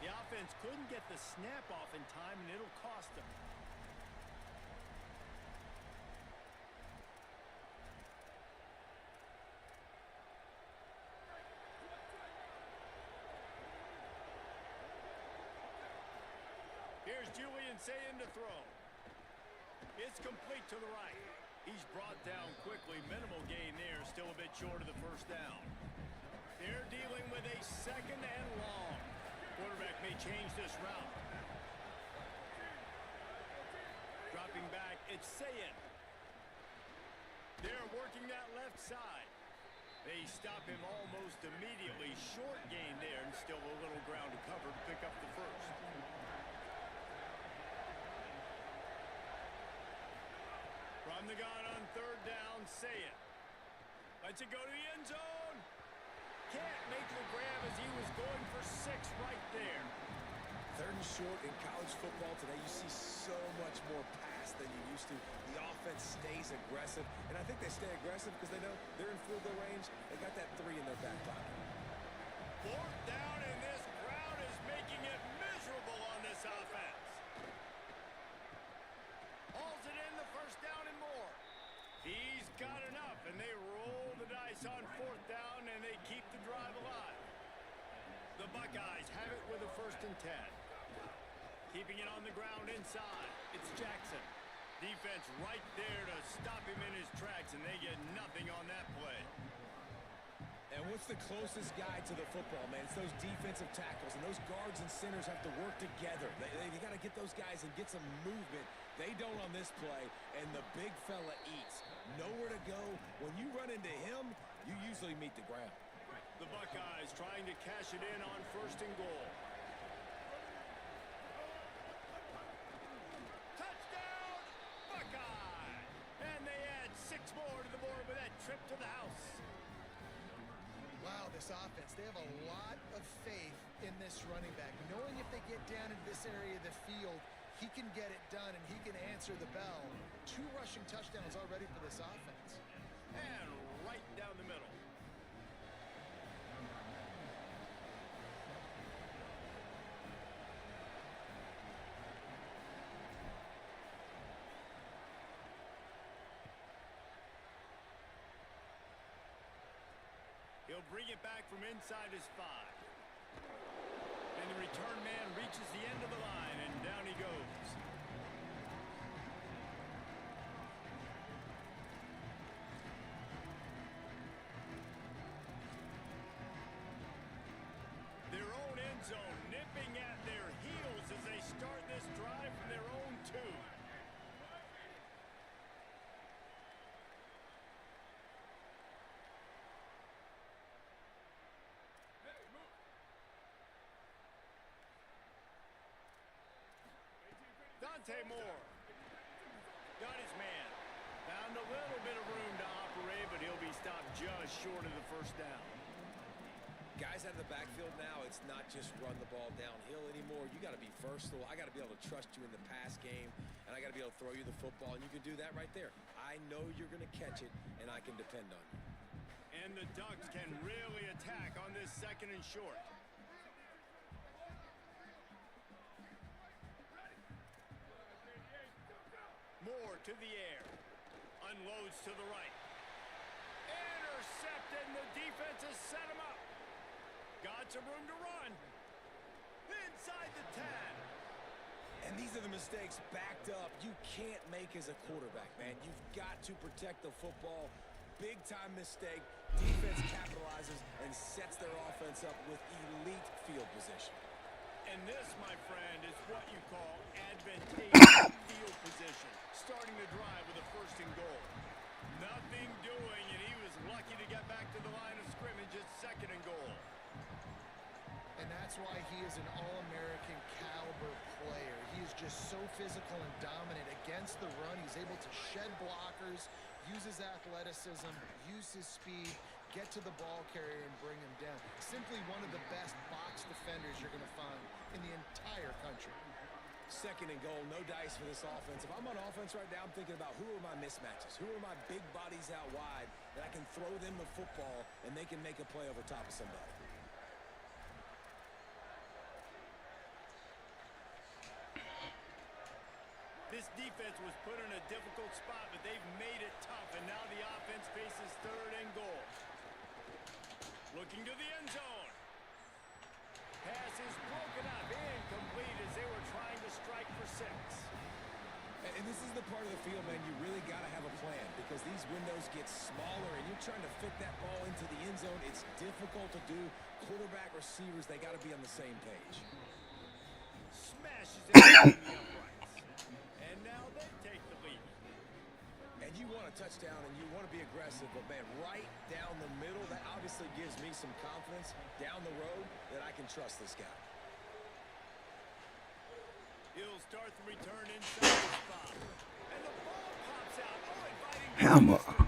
The offense couldn't get the snap off in time, and it'll cost them. Here's Julian saying to throw. It's complete to the right. He's brought down quickly. Minimal gain there. Still a bit short of the first down. They're dealing with a second and long. Quarterback may change this route. Dropping back, it's Sayin. They're working that left side. They stop him almost immediately. Short gain there, and still a little ground to cover to pick up the first. From the gun on third down, Sayin. Lets it go to the end zone. Can't make the grab as he was going for 6 right there. Third and short in college football today, you see so much more pass than you used to. The offense stays aggressive, and I think they stay aggressive because they know they're in field goal range. They got that 3 in their back pocket. Fourth down, and this crowd is making it miserable on this offense. Hauls it in, the first down and more. He's got enough, and they roll the dice on fourth down, and they keep the drive alive. The Buckeyes have it with a 1st and 10. Keeping it on the ground inside. It's Jackson. Defense right there to stop him in his tracks, and they get nothing on that play. And what's the closest guy to the football, man? It's those defensive tackles, and those guards and centers have to work together. They got to get those guys and get some movement. They don't on this play, and the big fella eats. Nowhere to go. When you run into him, you usually meet the ground. The Buckeyes trying to cash it in on 1st and goal. Touchdown, Buckeye! And they add 6 more to the board with that trip to the house. Wow, this offense, they have a lot of faith in this running back. Knowing if they get down into this area of the field, he can get it done and he can answer the bell. 2 rushing touchdowns already for this offense. And right down the middle. He'll bring it back from inside his 5. And the return man reaches the end of the line, and down he goes. Their own end zone nipping at their heels as they start this drive from their own 2. Moore got his man. Found a little bit of room to operate, but he'll be stopped just short of the 1st down. Guys out of the backfield now, it's not just run the ball downhill anymore. You got to be versatile. I got to be able to trust you in the pass game, and I got to be able to throw you the football, and you can do that right there. I know you're going to catch it, and I can depend on you. And the Ducks can really attack on this 2nd and short. Moore to the air. Unloads to the right. intercepted, and the defense has set him up. Got some room to run. Inside the 10. And these are the mistakes backed up you can't make as a quarterback, man. You've got to protect the football. Big-time mistake. Defense capitalizes and sets their offense up with elite field position. And this, my friend, is what you call advantageous field position. Starting the drive with a 1st and goal. Nothing doing, and he was lucky to get back to the line of scrimmage at 2nd and goal. And that's why he is an All-American caliber player. He is just so physical and dominant against the run. He's able to shed blockers, use his athleticism, use his speed, get to the ball carrier and bring him down. Simply one of the best box defenders you're going to find in the entire country. 2nd and goal, no dice for this offense. If I'm on offense right now, I'm thinking about who are my mismatches? Who are my big bodies out wide that I can throw them the football and they can make a play over top of somebody? This defense was put in a difficult spot, but they've made it tough, and now the offense faces 3rd and goal. Looking to the end zone. Pass is broken up, incomplete as they were trying to strike for 6. And this is the part of the field, man, you really got to have a plan because these windows get smaller and you're trying to fit that ball into the end zone. It's difficult to do. Quarterback, receivers, they got to be on the same page. Smashes it between the uprights. And now they take the lead. And you want a touchdown and you want to be aggressive, but, man, right down the middle, that obviously gives me some confidence down the road that I can trust this guy. He'll start the return inside the spot. And the ball pops out. Oh, inviting Hammer.